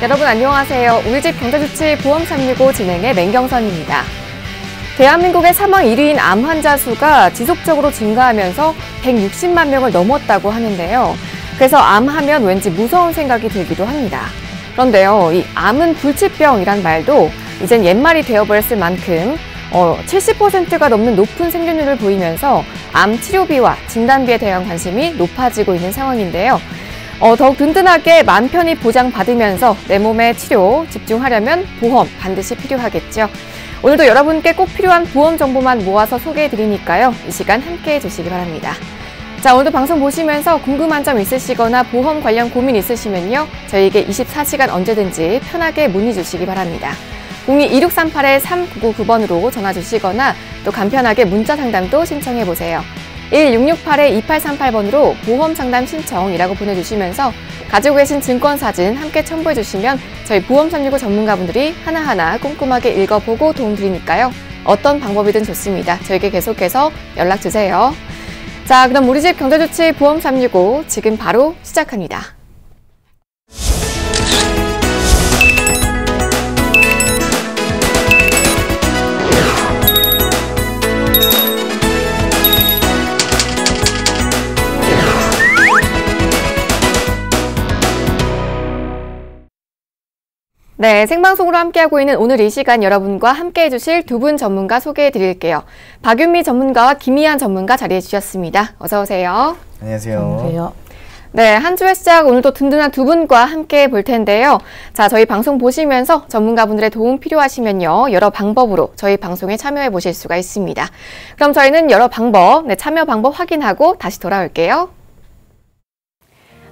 여러분 안녕하세요. 우리집 경제주치 보험 365 진행의 맹경선입니다. 대한민국의 사망 1위인 암 환자 수가 지속적으로 증가하면서 160만 명을 넘었다고 하는데요. 그래서 암하면 왠지 무서운 생각이 들기도 합니다. 그런데요, 이 암은 불치병이란 말도 이젠 옛말이 되어버렸을 만큼 70%가 넘는 높은 생존율을 보이면서 암 치료비와 진단비에 대한 관심이 높아지고 있는 상황인데요. 더욱 든든하게 마음 편히 보장받으면서 내 몸의 치료 집중하려면 보험 반드시 필요하겠죠. 오늘도 여러분께 꼭 필요한 보험 정보만 모아서 소개해드리니까요. 이 시간 함께해 주시기 바랍니다. 자, 오늘도 방송 보시면서 궁금한 점 있으시거나 보험 관련 고민 있으시면요. 저희에게 24시간 언제든지 편하게 문의 주시기 바랍니다. 02-2638-3999번으로 전화 주시거나 또 간편하게 문자 상담도 신청해 보세요. 1668-2838번으로 보험 상담 신청이라고 보내주시면서 가지고 계신 증권 사진 함께 첨부해 주시면 저희 보험 365 전문가분들이 하나하나 꼼꼼하게 읽어보고 도움드리니까요. 어떤 방법이든 좋습니다. 저에게 계속해서 연락 주세요. 자, 그럼 우리 집 경제주치 보험 365 지금 바로 시작합니다. 네, 생방송으로 함께하고 있는 오늘 이 시간 여러분과 함께해 주실 두 분 전문가 소개해 드릴게요. 박윤미 전문가와 김희안 전문가 자리해 주셨습니다. 어서 오세요. 안녕하세요. 안녕하세요. 네, 한 주의 시작 오늘도 든든한 두 분과 함께 볼 텐데요. 자, 저희 방송 보시면서 전문가분들의 도움 필요하시면요. 여러 방법으로 저희 방송에 참여해 보실 수가 있습니다. 그럼 저희는 여러 방법, 참여 방법 확인하고 다시 돌아올게요.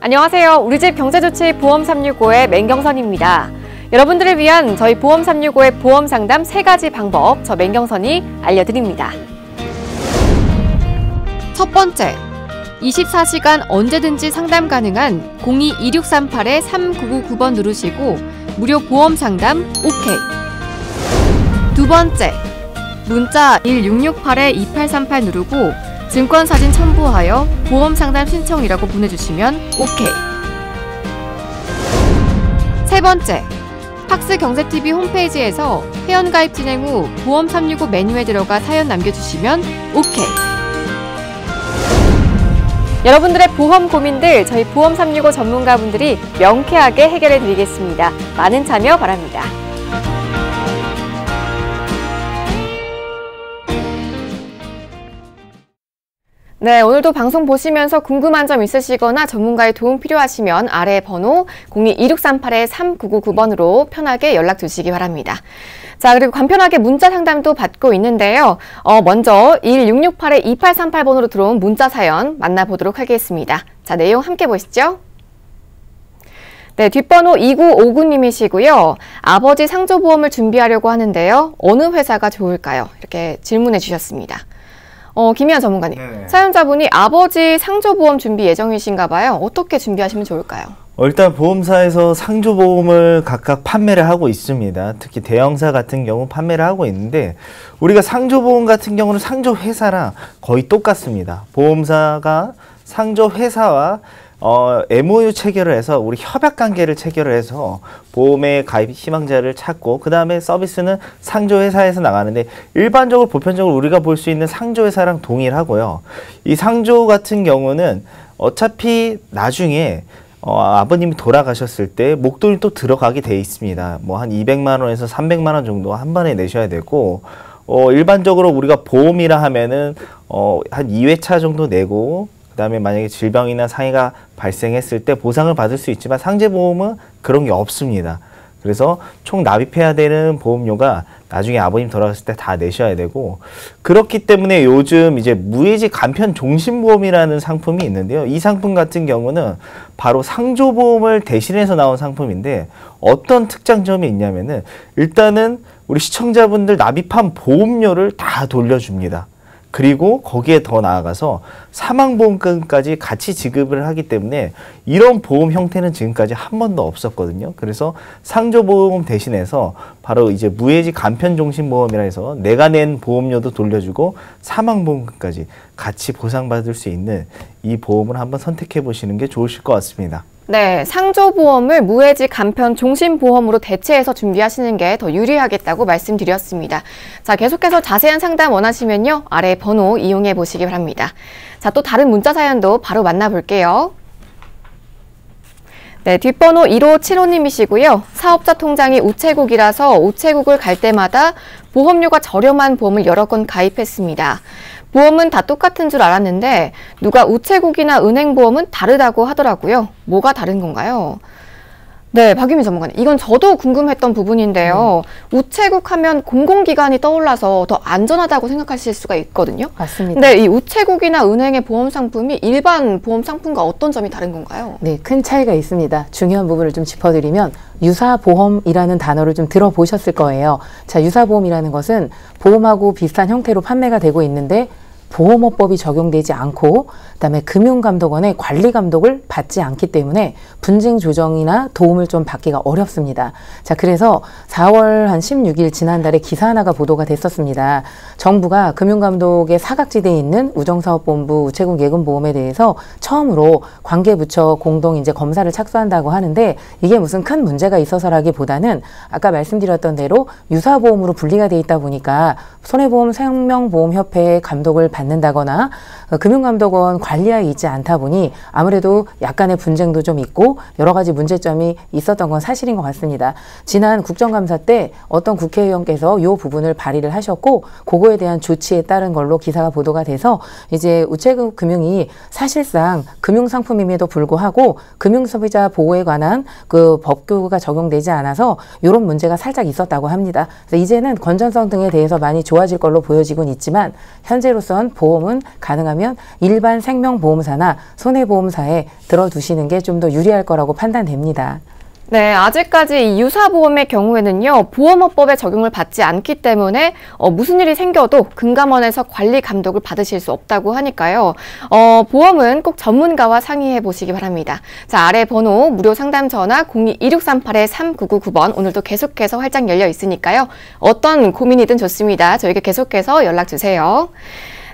안녕하세요. 우리 집 경제주치 보험 365의 맹경선입니다. 여러분들을 위한 저희 보험 365의 보험 상담 3가지 방법, 저 맹경선이 알려드립니다. 첫 번째, 24시간 언제든지 상담 가능한 02-2638-3999번 누르시고 무료 보험 상담 오케이. 두 번째, 문자 1668-2838 누르고 증권 사진 첨부하여 보험 상담 신청이라고 보내주시면 오케이. 세 번째, 팍스 경제TV 홈페이지에서 회원가입 진행 후 보험 365 메뉴에 들어가 사연 남겨주시면 오케이. 여러분들의 보험 고민들 저희 보험 365 전문가분들이 명쾌하게 해결해 드리겠습니다. 많은 참여 바랍니다. 네, 오늘도 방송 보시면서 궁금한 점 있으시거나 전문가의 도움 필요하시면 아래 번호 02-2638-3999번으로 편하게 연락 주시기 바랍니다. 자, 그리고 간편하게 문자 상담도 받고 있는데요. 먼저 1668-2838번으로 들어온 문자 사연 만나보도록 하겠습니다. 자, 내용 함께 보시죠. 네, 뒷번호 2959님이시고요. 아버지 상조보험을 준비하려고 하는데요. 어느 회사가 좋을까요? 이렇게 질문해 주셨습니다. 김희안 전문가님, 네네. 사연자분이 아버지 상조보험 준비 예정이신가 봐요. 어떻게 준비하시면 좋을까요? 일단 보험사에서 상조보험을 각각 판매를 하고 있습니다. 특히 대형사 같은 경우 판매를 하고 있는데 우리가 상조보험 같은 경우는 상조회사랑 거의 똑같습니다. 보험사가 상조회사와 MOU 체결을 해서 우리 협약관계를 체결을 해서 보험에 가입 희망자를 찾고 그 다음에 서비스는 상조회사에서 나가는데 일반적으로 보편적으로 우리가 볼 수 있는 상조회사랑 동일하고요. 이 상조 같은 경우는 어차피 나중에 아버님이 돌아가셨을 때 목돈이 또 들어가게 돼 있습니다. 뭐 한 200만 원에서 300만 원 정도 한 번에 내셔야 되고 일반적으로 우리가 보험이라 하면은 한 2회차 정도 내고 그다음에 만약에 질병이나 상해가 발생했을 때 보상을 받을 수 있지만 상제보험은 그런 게 없습니다. 그래서 총 납입해야 되는 보험료가 나중에 아버님 돌아갔을 때 다 내셔야 되고 그렇기 때문에 요즘 이제 무해지 간편 종신보험이라는 상품이 있는데요. 이 상품 같은 경우는 바로 상조보험을 대신해서 나온 상품인데 어떤 특장점이 있냐면은 일단은 우리 시청자분들 납입한 보험료를 다 돌려줍니다. 그리고 거기에 더 나아가서 사망보험금까지 같이 지급을 하기 때문에 이런 보험 형태는 지금까지 한 번도 없었거든요. 그래서 상조보험 대신해서 바로 이제 무해지 간편종신보험이라 해서 내가 낸 보험료도 돌려주고 사망보험금까지 같이 보상받을 수 있는 이 보험을 한번 선택해 보시는 게 좋으실 것 같습니다. 네, 상조보험을 무해지 간편 종신보험으로 대체해서 준비하시는 게 더 유리하겠다고 말씀드렸습니다. 자, 계속해서 자세한 상담 원하시면요, 아래 번호 이용해 보시기 바랍니다. 자, 또 다른 문자 사연도 바로 만나볼게요. 네, 뒷번호 1575님이시고요. 사업자 통장이 우체국이라서 우체국을 갈 때마다 보험료가 저렴한 보험을 여러 건 가입했습니다. 보험은 다 똑같은 줄 알았는데 누가 우체국이나 은행보험은 다르다고 하더라고요. 뭐가 다른 건가요? 네, 박유미 전문가님. 이건 저도 궁금했던 부분인데요. 우체국 하면 공공기관이 떠올라서 더 안전하다고 생각하실 수가 있거든요. 맞습니다. 근데 이 우체국이나 은행의 보험 상품이 일반 보험 상품과 어떤 점이 다른 건가요? 네, 큰 차이가 있습니다. 중요한 부분을 좀 짚어드리면 유사보험이라는 단어를 좀 들어보셨을 거예요. 자, 유사보험이라는 것은 보험하고 비슷한 형태로 판매가 되고 있는데 보험업법이 적용되지 않고 그다음에 금융감독원의 관리감독을 받지 않기 때문에 분쟁 조정이나 도움을 좀 받기가 어렵습니다. 자, 그래서 4월 한 16일 지난달에 기사 하나가 보도가 됐었습니다. 정부가 금융감독의 사각지대에 있는 우정사업본부 우체국 예금보험에 대해서 처음으로 관계부처 공동 이제 검사를 착수한다고 하는데 이게 무슨 큰 문제가 있어서라기보다는 아까 말씀드렸던 대로 유사보험으로 분리가 돼 있다 보니까 손해보험 생명보험협회의 감독을 받는다거나 금융감독원 관리하에 있지 않다 보니 아무래도 약간의 분쟁도 좀 있고 여러 가지 문제점이 있었던 건 사실인 것 같습니다. 지난 국정감사 때 어떤 국회의원께서 이 부분을 발의를 하셨고 그거에 대한 조치에 따른 걸로 기사가 보도가 돼서 이제 우체국 금융이 사실상 금융상품임에도 불구하고 금융소비자 보호에 관한 그 법규가 적용되지 않아서 이런 문제가 살짝 있었다고 합니다. 그래서 이제는 건전성 등에 대해서 많이 좋아질 걸로 보여지곤 있지만 현재로선 보험은 가능하면 일반 생명보험사나 손해보험사에 들어두시는 게 좀 더 유리할 거라고 판단됩니다. 네, 아직까지 이 유사보험의 경우에는요, 보험업법에 적용을 받지 않기 때문에 무슨 일이 생겨도 금감원에서 관리 감독을 받으실 수 없다고 하니까요. 보험은 꼭 전문가와 상의해 보시기 바랍니다. 자, 아래 번호 무료 상담 전화 02-2638-3999번 오늘도 계속해서 활짝 열려 있으니까요. 어떤 고민이든 좋습니다. 저에게 계속해서 연락 주세요.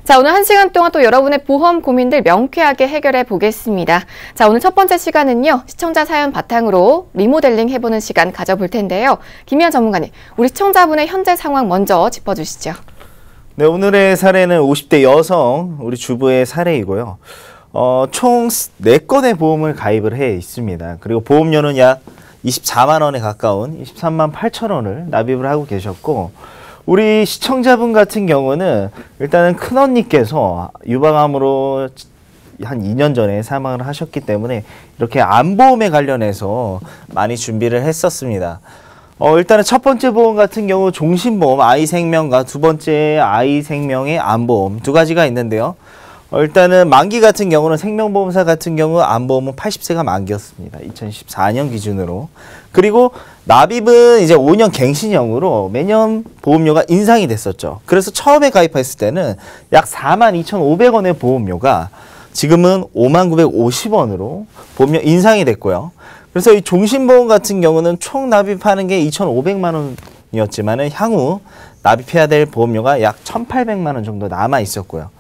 자, 오늘 1시간 동안 또 여러분의 보험 고민들 명쾌하게 해결해 보겠습니다. 자, 오늘 첫 번째 시간은요, 시청자 사연 바탕으로 리모델링 해보는 시간 가져볼 텐데요. 김희연 전문가님, 우리 시청자분의 현재 상황 먼저 짚어주시죠. 네, 오늘의 사례는 50대 여성 우리 주부의 사례이고요. 총 4건의 보험을 가입을 해 있습니다. 그리고 보험료는 약 24만 원에 가까운 23만 8천 원을 납입을 하고 계셨고, 우리 시청자분 같은 경우는 일단은 큰언니께서 유방암으로 한 2년 전에 사망을 하셨기 때문에 이렇게 암보험에 관련해서 많이 준비를 했었습니다. 일단은 첫 번째 보험 같은 경우 종신보험 아이생명과 두 번째 아이생명의 암보험 두 가지가 있는데요. 일단은 만기 같은 경우는 생명보험사 같은 경우 암보험은 80세가 만기였습니다. 2014년 기준으로. 그리고 납입은 이제 5년 갱신형으로 매년 보험료가 인상이 됐었죠. 그래서 처음에 가입했을 때는 약 42,500원의 보험료가 지금은 5950원으로 보험료 인상이 됐고요. 그래서 이 종신보험 같은 경우는 총 납입하는 게 2,500만 원이었지만은 향후 납입해야 될 보험료가 약 1,800만 원 정도 남아 있었고요.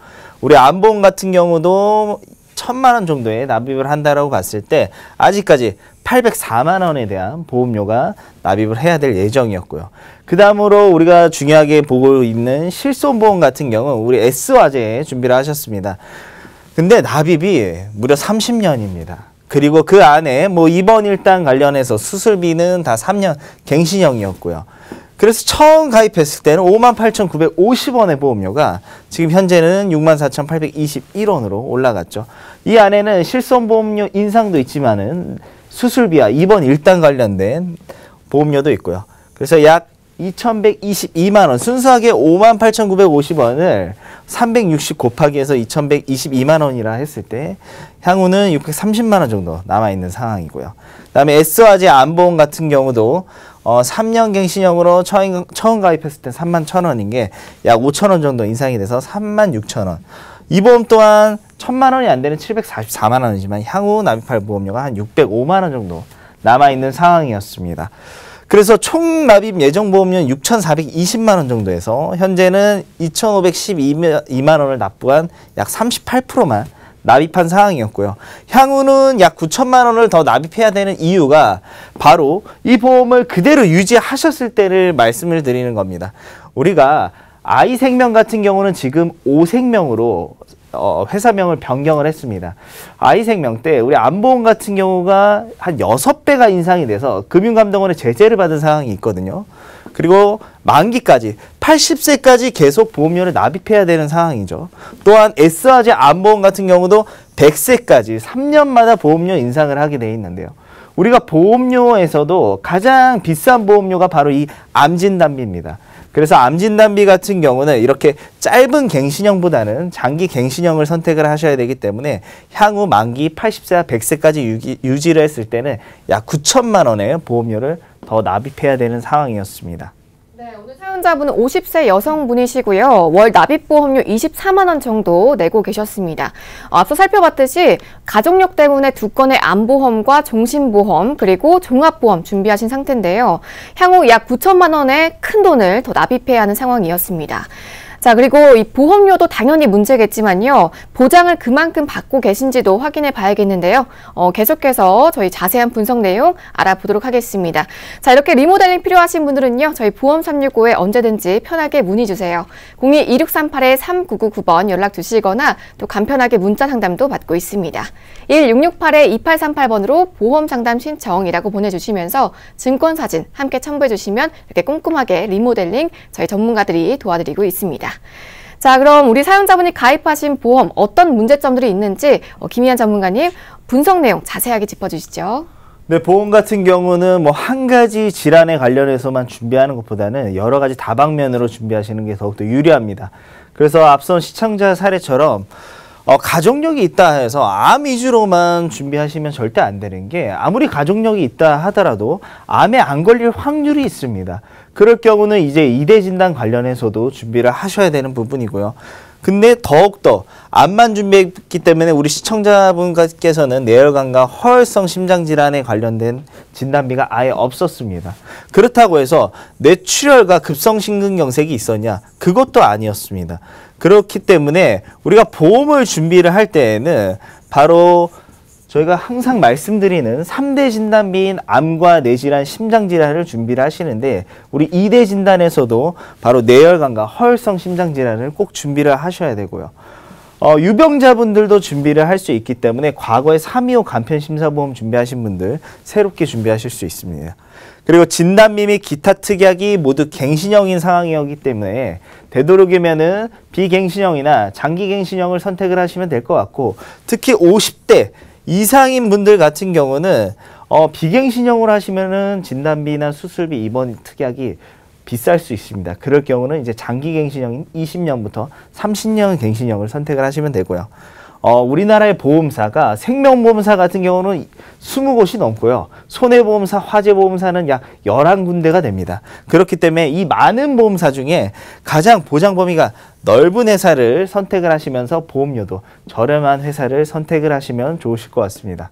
우리 암보험 같은 경우도 1,000만 원 정도에 납입을 한다라고 봤을 때 아직까지 804만 원에 대한 보험료가 납입을 해야 될 예정이었고요. 그 다음으로 우리가 중요하게 보고 있는 실손보험 같은 경우 우리 S화재에 준비를 하셨습니다. 근데 납입이 무려 30년입니다. 그리고 그 안에 뭐 입원 일당 관련해서 수술비는 다 3년 갱신형이었고요. 그래서 처음 가입했을 때는 58,950원의 보험료가 지금 현재는 64,821원으로 올라갔죠. 이 안에는 실손보험료 인상도 있지만은 수술비와 입원 일당 관련된 보험료도 있고요. 그래서 약 2,122만 원, 순수하게 58,950원을 360 곱하기 해서 2,122만 원이라 했을 때 향후는 630만 원 정도 남아있는 상황이고요. 그 다음에 S화재 암보험 같은 경우도 3년 갱신형으로 처음 가입했을 때 31,000원인 게 약 5,000원 정도 인상이 돼서 36,000원. 이 보험 또한 1,000만 원이 안 되는 744만 원이지만 향후 납입할 보험료가 한 605만 원 정도 남아있는 상황이었습니다. 그래서 총 납입 예정 보험료는 6,420만 원 정도에서 현재는 2,512만 원을 납부한 약 38%만 납입한 상황이었고요. 향후는 약 9천만 원을 더 납입해야 되는 이유가 바로 이 보험을 그대로 유지하셨을 때를 말씀을 드리는 겁니다. 우리가 아이생명 같은 경우는 지금 오생명으로 회사명을 변경을 했습니다. 아이생명 때 우리 안보험 같은 경우가 한 6배가 인상이 돼서 금융감독원의 제재를 받은 상황이 있거든요. 그리고 만기까지 80세까지 계속 보험료를 납입해야 되는 상황이죠. 또한 S화재 안보험 같은 경우도 100세까지 3년마다 보험료 인상을 하게 돼 있는데요. 우리가 보험료에서도 가장 비싼 보험료가 바로 이 암진단비입니다. 그래서 암진단비 같은 경우는 이렇게 짧은 갱신형보다는 장기 갱신형을 선택을 하셔야 되기 때문에 향후 만기 80세와 100세까지 유지를 했을 때는 약 9천만 원의 보험료를 더 납입해야 되는 상황이었습니다. 네, 오늘 사연자분은 50세 여성분이시고요. 월 납입보험료 24만 원 정도 내고 계셨습니다. 앞서 살펴봤듯이 가족력 때문에 2건의 암보험과 종신보험 그리고 종합보험 준비하신 상태인데요. 향후 약 9천만 원의 큰 돈을 더 납입해야 하는 상황이었습니다. 자, 그리고 이 보험료도 당연히 문제겠지만요. 보장을 그만큼 받고 계신지도 확인해 봐야겠는데요. 계속해서 저희 자세한 분석 내용 알아보도록 하겠습니다. 자, 이렇게 리모델링 필요하신 분들은요. 저희 보험 365에 언제든지 편하게 문의 주세요. 02-2638-3999번 연락 주시거나 또 간편하게 문자 상담도 받고 있습니다. 1668-2838번으로 보험 상담 신청이라고 보내주시면서 증권사진 함께 첨부해 주시면 이렇게 꼼꼼하게 리모델링 저희 전문가들이 도와드리고 있습니다. 자, 그럼 우리 사연자분이 가입하신 보험 어떤 문제점들이 있는지 김희한 전문가님 분석 내용 자세하게 짚어주시죠. 네, 보험 같은 경우는 뭐 한 가지 질환에 관련해서만 준비하는 것보다는 여러 가지 다방면으로 준비하시는 게 더욱더 유리합니다. 그래서 앞선 시청자 사례처럼 가족력이 있다 해서 암 위주로만 준비하시면 절대 안 되는 게 아무리 가족력이 있다 하더라도 암에 안 걸릴 확률이 있습니다. 그럴 경우는 이제 2대 진단 관련해서도 준비를 하셔야 되는 부분이고요. 근데 더욱더 암만 준비했기 때문에 우리 시청자분께서는 뇌혈관과 허혈성 심장질환에 관련된 진단비가 아예 없었습니다. 그렇다고 해서 뇌출혈과 급성심근경색이 있었냐? 그것도 아니었습니다. 그렇기 때문에 우리가 보험을 준비를 할 때에는 바로 저희가 항상 말씀드리는 3대 진단비인 암과 뇌질환, 심장질환을 준비를 하시는데 우리 2대 진단에서도 바로 뇌혈관과 허혈성 심장질환을 꼭 준비를 하셔야 되고요. 유병자분들도 준비를 할 수 있기 때문에 과거에 325 간편심사보험 준비하신 분들 새롭게 준비하실 수 있습니다. 그리고 진단비 및 기타 특약이 모두 갱신형인 상황이었기 때문에 되도록이면은 비갱신형이나 장기갱신형을 선택을 하시면 될 것 같고 특히 50대 이상인 분들 같은 경우는 비갱신형으로 하시면은 진단비나 수술비, 입원 특약이 비쌀 수 있습니다. 그럴 경우는 이제 장기갱신형인 20년부터 30년 갱신형을 선택을 하시면 되고요. 우리나라의 보험사가 생명보험사 같은 경우는 20곳이 넘고요. 손해보험사, 화재보험사는 약 11군데가 됩니다. 그렇기 때문에 이 많은 보험사 중에 가장 보장 범위가 넓은 회사를 선택을 하시면서 보험료도 저렴한 회사를 선택을 하시면 좋으실 것 같습니다.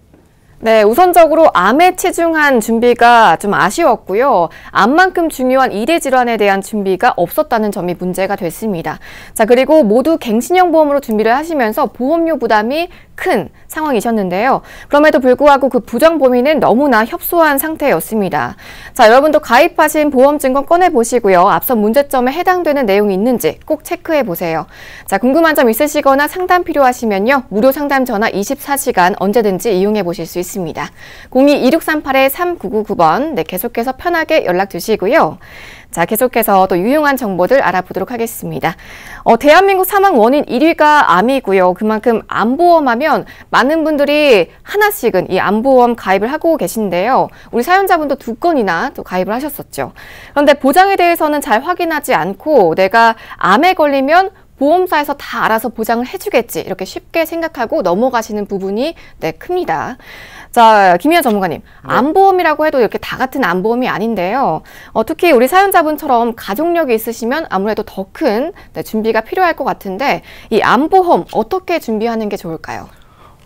네, 우선적으로 암에 치중한 준비가 좀 아쉬웠고요. 암만큼 중요한 2대 질환에 대한 준비가 없었다는 점이 문제가 됐습니다. 자, 그리고 모두 갱신형 보험으로 준비를 하시면서 보험료 부담이 큰 상황이셨는데요. 그럼에도 불구하고 그 부정 범위는 너무나 협소한 상태였습니다. 자, 여러분도 가입하신 보험 증권 꺼내보시고요. 앞선 문제점에 해당되는 내용이 있는지 꼭 체크해보세요. 자, 궁금한 점 있으시거나 상담 필요하시면요. 무료 상담 전화 24시간 언제든지 이용해보실 수 있습니다. 02-2638-3999번 네, 계속해서 편하게 연락 주시고요. 자, 계속해서 또 유용한 정보들 알아보도록 하겠습니다. 대한민국 사망 원인 1위가 암이고요. 그만큼 암보험하면 많은 분들이 하나씩은 이 암보험 가입을 하고 계신데요. 우리 사연자분도 2건이나 또 가입을 하셨었죠. 그런데 보장에 대해서는 잘 확인하지 않고 내가 암에 걸리면 보험사에서 다 알아서 보장을 해주겠지 이렇게 쉽게 생각하고 넘어가시는 부분이 큽니다. 자, 김희연 전문가님, 네. 암보험이라고 해도 이렇게 다 같은 암보험이 아닌데요. 특히 우리 사연자분처럼 가족력이 있으시면 아무래도 더 큰 준비가 필요할 것 같은데 이 암보험 어떻게 준비하는 게 좋을까요?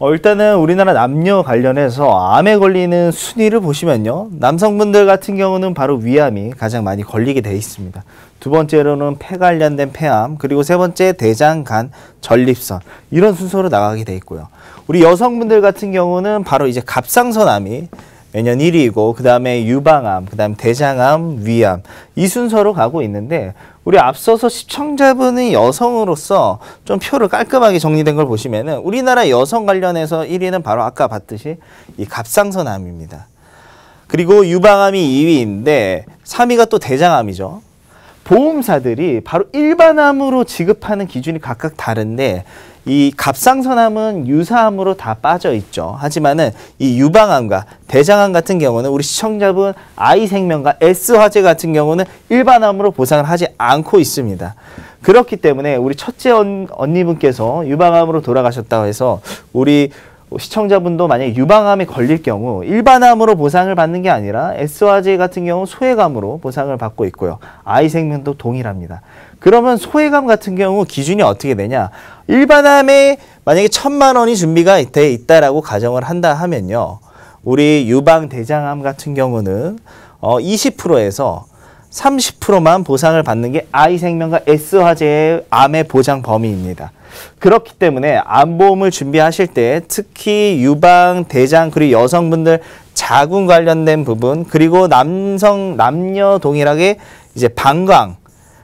일단은 우리나라 남녀 관련해서 암에 걸리는 순위를 보시면요. 남성분들 같은 경우는 바로 위암이 가장 많이 걸리게 돼 있습니다. 두 번째로는 폐 관련된 폐암, 그리고 세 번째 대장, 간, 전립선 이런 순서로 나가게 돼 있고요. 우리 여성분들 같은 경우는 바로 이제 갑상선암이 매년 1위이고 그 다음에 유방암, 그 다음 대장암, 위암 이 순서로 가고 있는데 우리 앞서서 시청자분이 여성으로서 좀 표를 깔끔하게 정리된 걸 보시면은 우리나라 여성 관련해서 1위는 바로 아까 봤듯이 이 갑상선암입니다. 그리고 유방암이 2위인데 3위가 또 대장암이죠. 보험사들이 바로 일반암으로 지급하는 기준이 각각 다른데 이 갑상선암은 유사암으로 다 빠져 있죠. 하지만은 이 유방암과 대장암 같은 경우는 우리 시청자분 아이생명과 S화재 같은 경우는 일반암으로 보상을 하지 않고 있습니다. 그렇기 때문에 우리 첫째 언니분께서 유방암으로 돌아가셨다고 해서 우리 시청자분도 만약에 유방암에 걸릴 경우 일반암으로 보상을 받는 게 아니라 S화재 같은 경우 소액암으로 보상을 받고 있고요. 아이생명도 동일합니다. 그러면 소액암 같은 경우 기준이 어떻게 되냐? 일반암에 만약에 1,000만 원이 준비가 돼 있다라고 가정을 한다 하면요. 우리 유방 대장암 같은 경우는 20%에서 30%만 보상을 받는 게 아이생명과 S화재의 암의 보장 범위입니다. 그렇기 때문에 암보험을 준비하실 때 특히 유방, 대장, 그리고 여성분들 자궁 관련된 부분, 그리고 남녀 동일하게 이제 방광,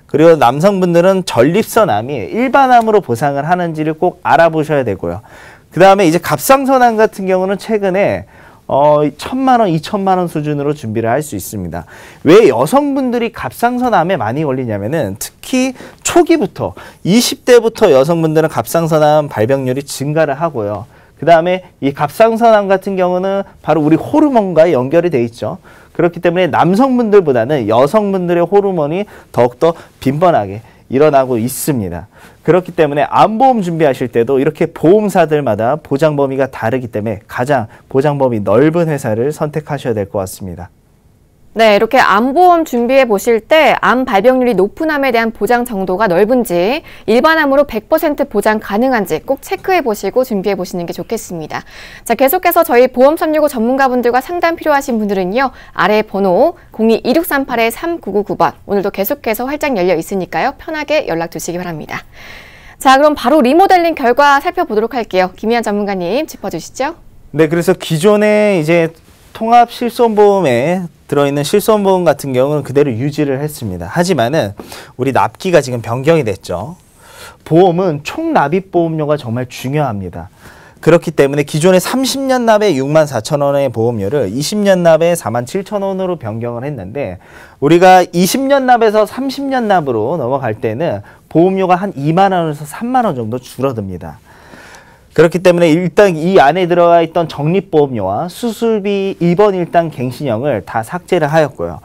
그리고 남성분들은 전립선암이 일반암으로 보상을 하는지를 꼭 알아보셔야 되고요. 그 다음에 이제 갑상선암 같은 경우는 최근에 1,000만 원, 2,000만 원 수준으로 준비를 할 수 있습니다. 왜 여성분들이 갑상선암에 많이 걸리냐면은 특히 초기부터 20대부터 여성분들은 갑상선암 발병률이 증가를 하고요. 그 다음에 이 갑상선암 같은 경우는 바로 우리 호르몬과 연결이 돼 있죠. 그렇기 때문에 남성분들보다는 여성분들의 호르몬이 더욱더 빈번하게 일어나고 있습니다. 그렇기 때문에 암보험 준비하실 때도 이렇게 보험사들마다 보장 범위가 다르기 때문에 가장 보장 범위 넓은 회사를 선택하셔야 될 것 같습니다. 네, 이렇게 암보험 준비해 보실 때 암 발병률이 높은 암에 대한 보장 정도가 넓은지, 일반암으로 100% 보장 가능한지 꼭 체크해 보시고 준비해 보시는 게 좋겠습니다. 자, 계속해서 저희 보험 365 전문가분들과 상담 필요하신 분들은요, 아래 번호 02-2638-3999번 오늘도 계속해서 활짝 열려 있으니까요, 편하게 연락 주시기 바랍니다. 자, 그럼 바로 리모델링 결과 살펴보도록 할게요. 김희연 전문가님 짚어주시죠. 네, 그래서 기존에 이제 통합 실손보험에 들어있는 실손보험 같은 경우는 그대로 유지를 했습니다. 하지만은 우리 납기가 지금 변경이 됐죠. 보험은 총 납입보험료가 정말 중요합니다. 그렇기 때문에 기존에 30년 납에 64,000원의 보험료를 20년 납에 47,000원으로 변경을 했는데 우리가 20년 납에서 30년 납으로 넘어갈 때는 보험료가 한 2만 원에서 3만 원 정도 줄어듭니다. 그렇기 때문에 일단 이 안에 들어가 있던 적립보험료와 수술비 입원 일당 갱신형을 다 삭제를 하였고요.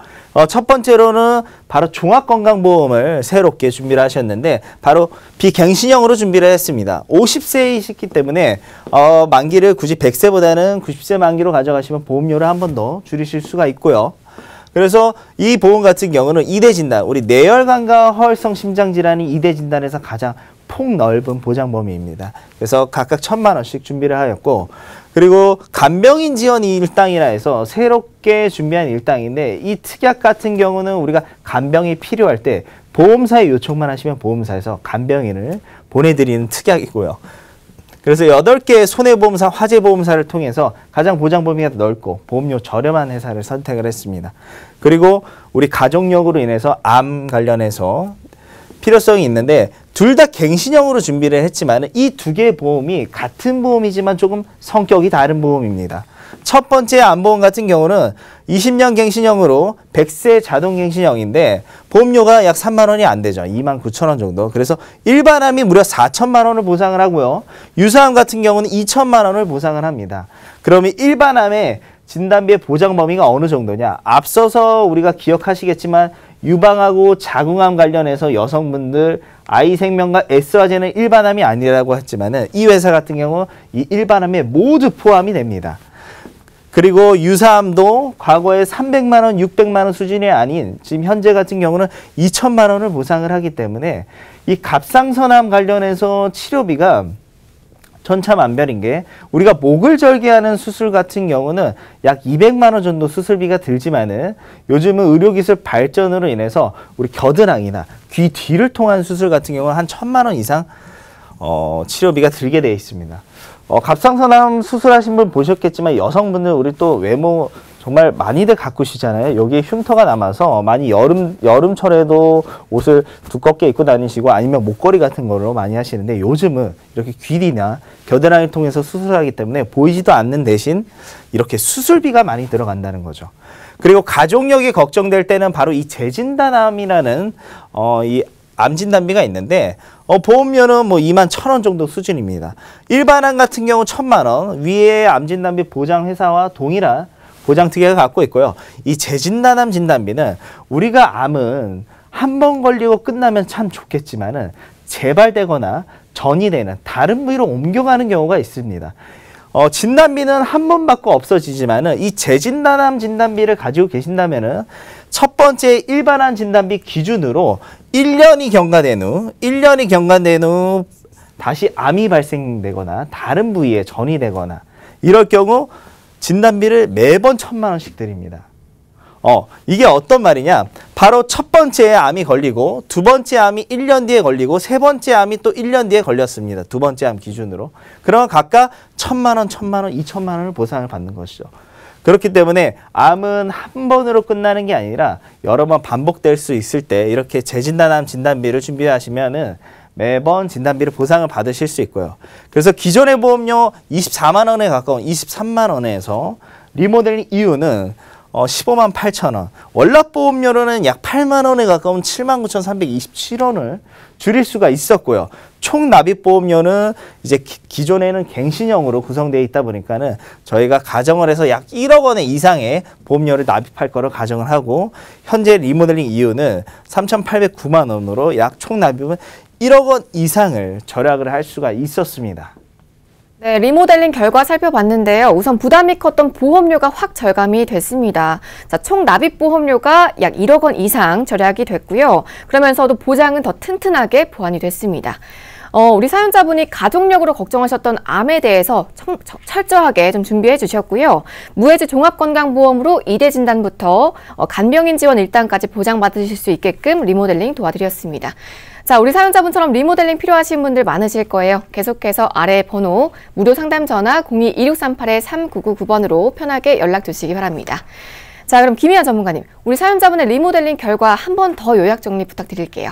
첫 번째로는 바로 종합건강보험을 새롭게 준비를 하셨는데 바로 비갱신형으로 준비를 했습니다. 50세이시기 때문에 만기를 굳이 100세보다는 90세 만기로 가져가시면 보험료를 한 번 더 줄이실 수가 있고요. 그래서 이 보험 같은 경우는 2대 진단, 우리 뇌혈관과 허혈성 심장질환이 2대 진단에서 가장 폭넓은 보장 범위입니다. 그래서 각각 1,000만 원씩 준비를 하였고, 그리고 간병인 지원 일당이라 해서 새롭게 준비한 일당인데 이 특약 같은 경우는 우리가 간병이 필요할 때 보험사에 요청만 하시면 보험사에서 간병인을 보내드리는 특약이고요. 그래서 8개의 손해보험사, 화재보험사를 통해서 가장 보장 범위가 넓고 보험료 저렴한 회사를 선택을 했습니다. 그리고 우리 가족력으로 인해서 암 관련해서 필요성이 있는데 둘 다 갱신형으로 준비를 했지만 이 두 개의 보험이 같은 보험이지만 조금 성격이 다른 보험입니다. 첫 번째 암보험 같은 경우는 20년 갱신형으로 100세 자동 갱신형인데 보험료가 약 3만 원이 안 되죠. 29,000원 정도. 그래서 일반암이 무려 4천만 원을 보상을 하고요. 유사암 같은 경우는 2천만 원을 보상을 합니다. 그러면 일반암의 진단비의 보장 범위가 어느 정도냐? 앞서서 우리가 기억하시겠지만 유방하고 자궁암 관련해서 여성분들 아이생명과 S화재는 일반암이 아니라고 했지만은 이 회사 같은 경우 이 일반암에 모두 포함이 됩니다. 그리고 유사암도 과거에 300만 원, 600만 원 수준이 아닌 지금 현재 같은 경우는 2천만 원을 보상을 하기 때문에 이 갑상선암 관련해서 치료비가 천차만별인 게 우리가 목을 절개하는 수술 같은 경우는 약 200만 원 정도 수술비가 들지만은 요즘은 의료기술 발전으로 인해서 우리 겨드랑이나 귀 뒤를 통한 수술 같은 경우는 한 1,000만 원 이상 치료비가 들게 되어 있습니다. 갑상선암 수술하신 분 보셨겠지만 여성분들 우리 또 외모 정말 많이들 가꾸시잖아요. 여기에 흉터가 남아서 많이 여름철에도 옷을 두껍게 입고 다니시고 아니면 목걸이 같은 걸로 많이 하시는데 요즘은 이렇게 귀리나 겨드랑이를 통해서 수술하기 때문에 보이지도 않는 대신 이렇게 수술비가 많이 들어간다는 거죠. 그리고 가족력이 걱정될 때는 바로 이 재진단암이라는 이 암진단비가 있는데 보험료는 뭐 21,000원 정도 수준입니다. 일반암 같은 경우 1,000만 원, 위에 암진단비 보장회사와 동일한 보장특약을 갖고 있고요. 이 재진단암 진단비는 우리가 암은 한 번 걸리고 끝나면 참 좋겠지만은 재발되거나 전이되는 다른 부위로 옮겨가는 경우가 있습니다. 진단비는 한 번 받고 없어지지만은 이 재진단암 진단비를 가지고 계신다면은 첫 번째 일반암 진단비 기준으로 1년이 경과된 후 다시 암이 발생되거나 다른 부위에 전이 되거나 이럴 경우 진단비를 매번 1,000만 원씩 드립니다. 이게 어떤 말이냐? 바로 첫 번째 암이 걸리고 두 번째 암이 1년 뒤에 걸리고 세 번째 암이 또 1년 뒤에 걸렸습니다. 두 번째 암 기준으로. 그러면 각각 1,000만 원, 1,000만 원, 2,000만 원을 보상을 받는 것이죠. 그렇기 때문에 암은 한 번으로 끝나는 게 아니라 여러 번 반복될 수 있을 때 이렇게 재진단암 진단비를 준비하시면은 매번 진단비를 보상을 받으실 수 있고요. 그래서 기존의 보험료 24만 원에 가까운 23만 원에서 리모델링 이유는 15만 8천 원, 월납보험료로는 약 8만 원에 가까운 79,327원을 줄일 수가 있었고요. 총 납입보험료는 이제 기존에는 갱신형으로 구성되어 있다 보니까는 저희가 가정을 해서 약 1억 원 이상의 보험료를 납입할 거를 가정을 하고 현재 리모델링 이유는 3,809만 원으로 약 총 납입은 1억 원 이상을 절약을 할 수가 있었습니다. 네, 리모델링 결과 살펴봤는데요. 우선 부담이 컸던 보험료가 확 절감이 됐습니다. 자, 총 납입 보험료가 약 1억 원 이상 절약이 됐고요. 그러면서도 보장은 더 튼튼하게 보완이 됐습니다. 우리 사연자분이 가족력으로 걱정하셨던 암에 대해서 철저하게 좀 준비해 주셨고요. 무해지 종합건강보험으로 2대 진단부터 간병인 지원 1단까지 보장받으실 수 있게끔 리모델링 도와드렸습니다. 자, 우리 사연자분처럼 리모델링 필요하신 분들 많으실 거예요. 계속해서 아래 번호 무료 상담 전화 02-2638-3999번으로 편하게 연락 주시기 바랍니다. 자, 그럼 김희아 전문가님, 우리 사연자분의 리모델링 결과 한 번 더 요약 정리 부탁드릴게요.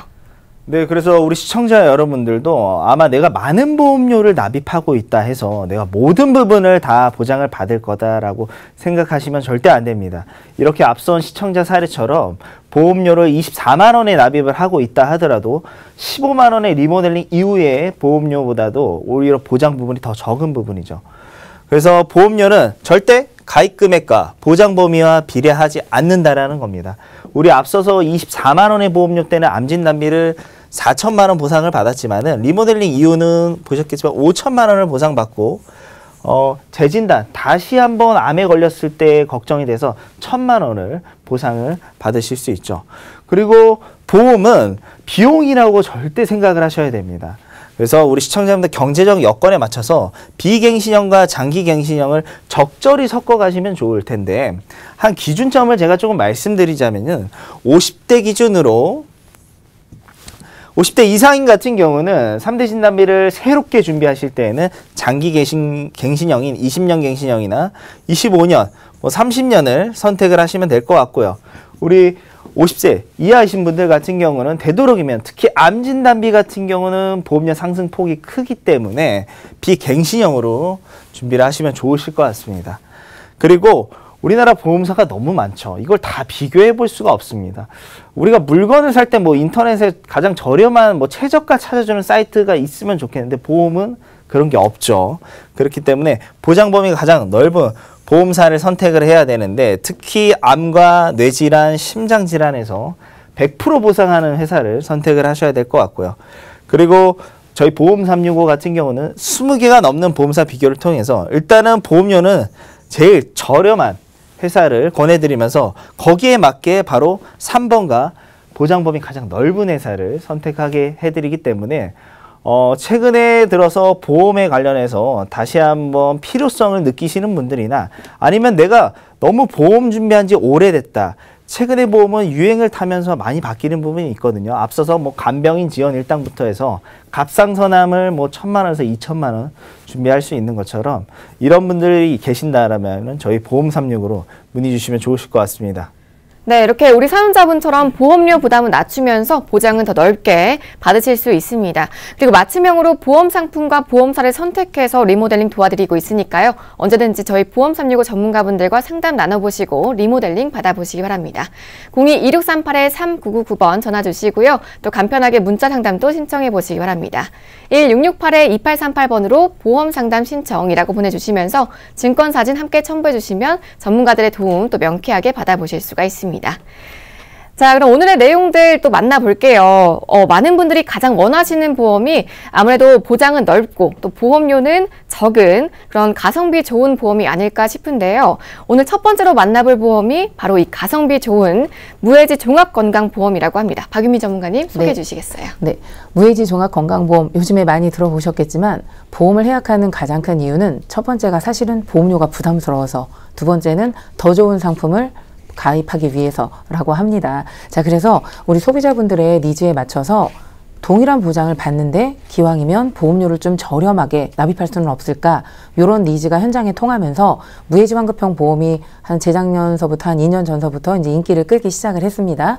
네, 그래서 우리 시청자 여러분들도 아마 내가 많은 보험료를 납입하고 있다 해서 내가 모든 부분을 다 보장을 받을 거다라고 생각하시면 절대 안 됩니다. 이렇게 앞선 시청자 사례처럼 보험료를 24만 원에 납입을 하고 있다 하더라도 15만 원의 리모델링 이후에 보험료보다도 오히려 보장 부분이 더 적은 부분이죠. 그래서 보험료는 절대 가입 금액과 보장 범위와 비례하지 않는다라는 겁니다. 우리 앞서서 24만 원의 보험료 때는 암진단비를 4천만 원 보상을 받았지만은 리모델링 이후는 보셨겠지만 5천만 원을 보상받고 재진단 다시 한번 암에 걸렸을 때 걱정이 돼서 1,000만 원을 보상을 받으실 수 있죠. 그리고 보험은 비용이라고 절대 생각을 하셔야 됩니다. 그래서 우리 시청자분들 경제적 여건에 맞춰서 비갱신형과 장기갱신형을 적절히 섞어 가시면 좋을 텐데 한 기준점을 제가 조금 말씀드리자면은 50대 기준으로 50대 이상인 같은 경우는 3대 진단비를 새롭게 준비하실 때에는 장기 갱신형인 20년 갱신형이나 25년, 30년을 선택을 하시면 될 것 같고요. 우리 50세 이하이신 분들 같은 경우는 되도록이면 특히 암 진단비 같은 경우는 보험료 상승 폭이 크기 때문에 비갱신형으로 준비를 하시면 좋으실 것 같습니다. 그리고 우리나라 보험사가 너무 많죠. 이걸 다 비교해 볼 수가 없습니다. 우리가 물건을 살 때 뭐 인터넷에 가장 저렴한 뭐 최저가 찾아주는 사이트가 있으면 좋겠는데 보험은 그런 게 없죠. 그렇기 때문에 보장 범위가 가장 넓은 보험사를 선택을 해야 되는데 특히 암과 뇌질환, 심장질환에서 100% 보상하는 회사를 선택을 하셔야 될 것 같고요. 그리고 저희 보험 365 같은 경우는 20개가 넘는 보험사 비교를 통해서 일단은 보험료는 제일 저렴한 회사를 권해드리면서 거기에 맞게 바로 3번과 보장 범위 가장 넓은 회사를 선택하게 해드리기 때문에 최근에 들어서 보험에 관련해서 다시 한번 필요성을 느끼시는 분들이나 아니면 내가 너무 보험 준비한 지 오래됐다. 최근에 보험은 유행을 타면서 많이 바뀌는 부분이 있거든요. 앞서서 뭐 간병인 지원 일당부터 해서 갑상선암을 뭐 1,000만 원에서 2,000만 원 준비할 수 있는 것처럼 이런 분들이 계신다라면 저희 보험 365로 문의 주시면 좋으실 것 같습니다. 네, 이렇게 우리 사연자분처럼 보험료 부담을 낮추면서 보장은 더 넓게 받으실 수 있습니다. 그리고 맞춤형으로 보험 상품과 보험사를 선택해서 리모델링 도와드리고 있으니까요. 언제든지 저희 보험 365 전문가분들과 상담 나눠보시고 리모델링 받아보시기 바랍니다. 02-2638-3999번 전화 주시고요. 또 간편하게 문자 상담도 신청해 보시기 바랍니다. 1668-2838번으로 보험 상담 신청이라고 보내주시면서 증권사진 함께 첨부해 주시면 전문가들의 도움 또 명쾌하게 받아보실 수가 있습니다. 자, 그럼 오늘의 내용들 또 만나볼게요. 많은 분들이 가장 원하시는 보험이 아무래도 보장은 넓고 또 보험료는 적은 그런 가성비 좋은 보험이 아닐까 싶은데요. 오늘 첫 번째로 만나볼 보험이 바로 이 가성비 좋은 무해지 종합건강보험이라고 합니다. 박유미 전문가님 소개해 주시겠어요? 네, 무해지 종합건강보험 요즘에 많이 들어보셨겠지만 보험을 해약하는 가장 큰 이유는 첫 번째가 사실은 보험료가 부담스러워서, 두 번째는 더 좋은 상품을 가입하기 위해서라고 합니다. 자, 그래서 우리 소비자분들의 니즈에 맞춰서 동일한 보장을 받는데 기왕이면 보험료를 좀 저렴하게 납입할 수는 없을까? 이런 니즈가 현장에 통하면서 무해지 환급형 보험이 한 재작년서부터 한 2년 전서부터 이제 인기를 끌기 시작을 했습니다.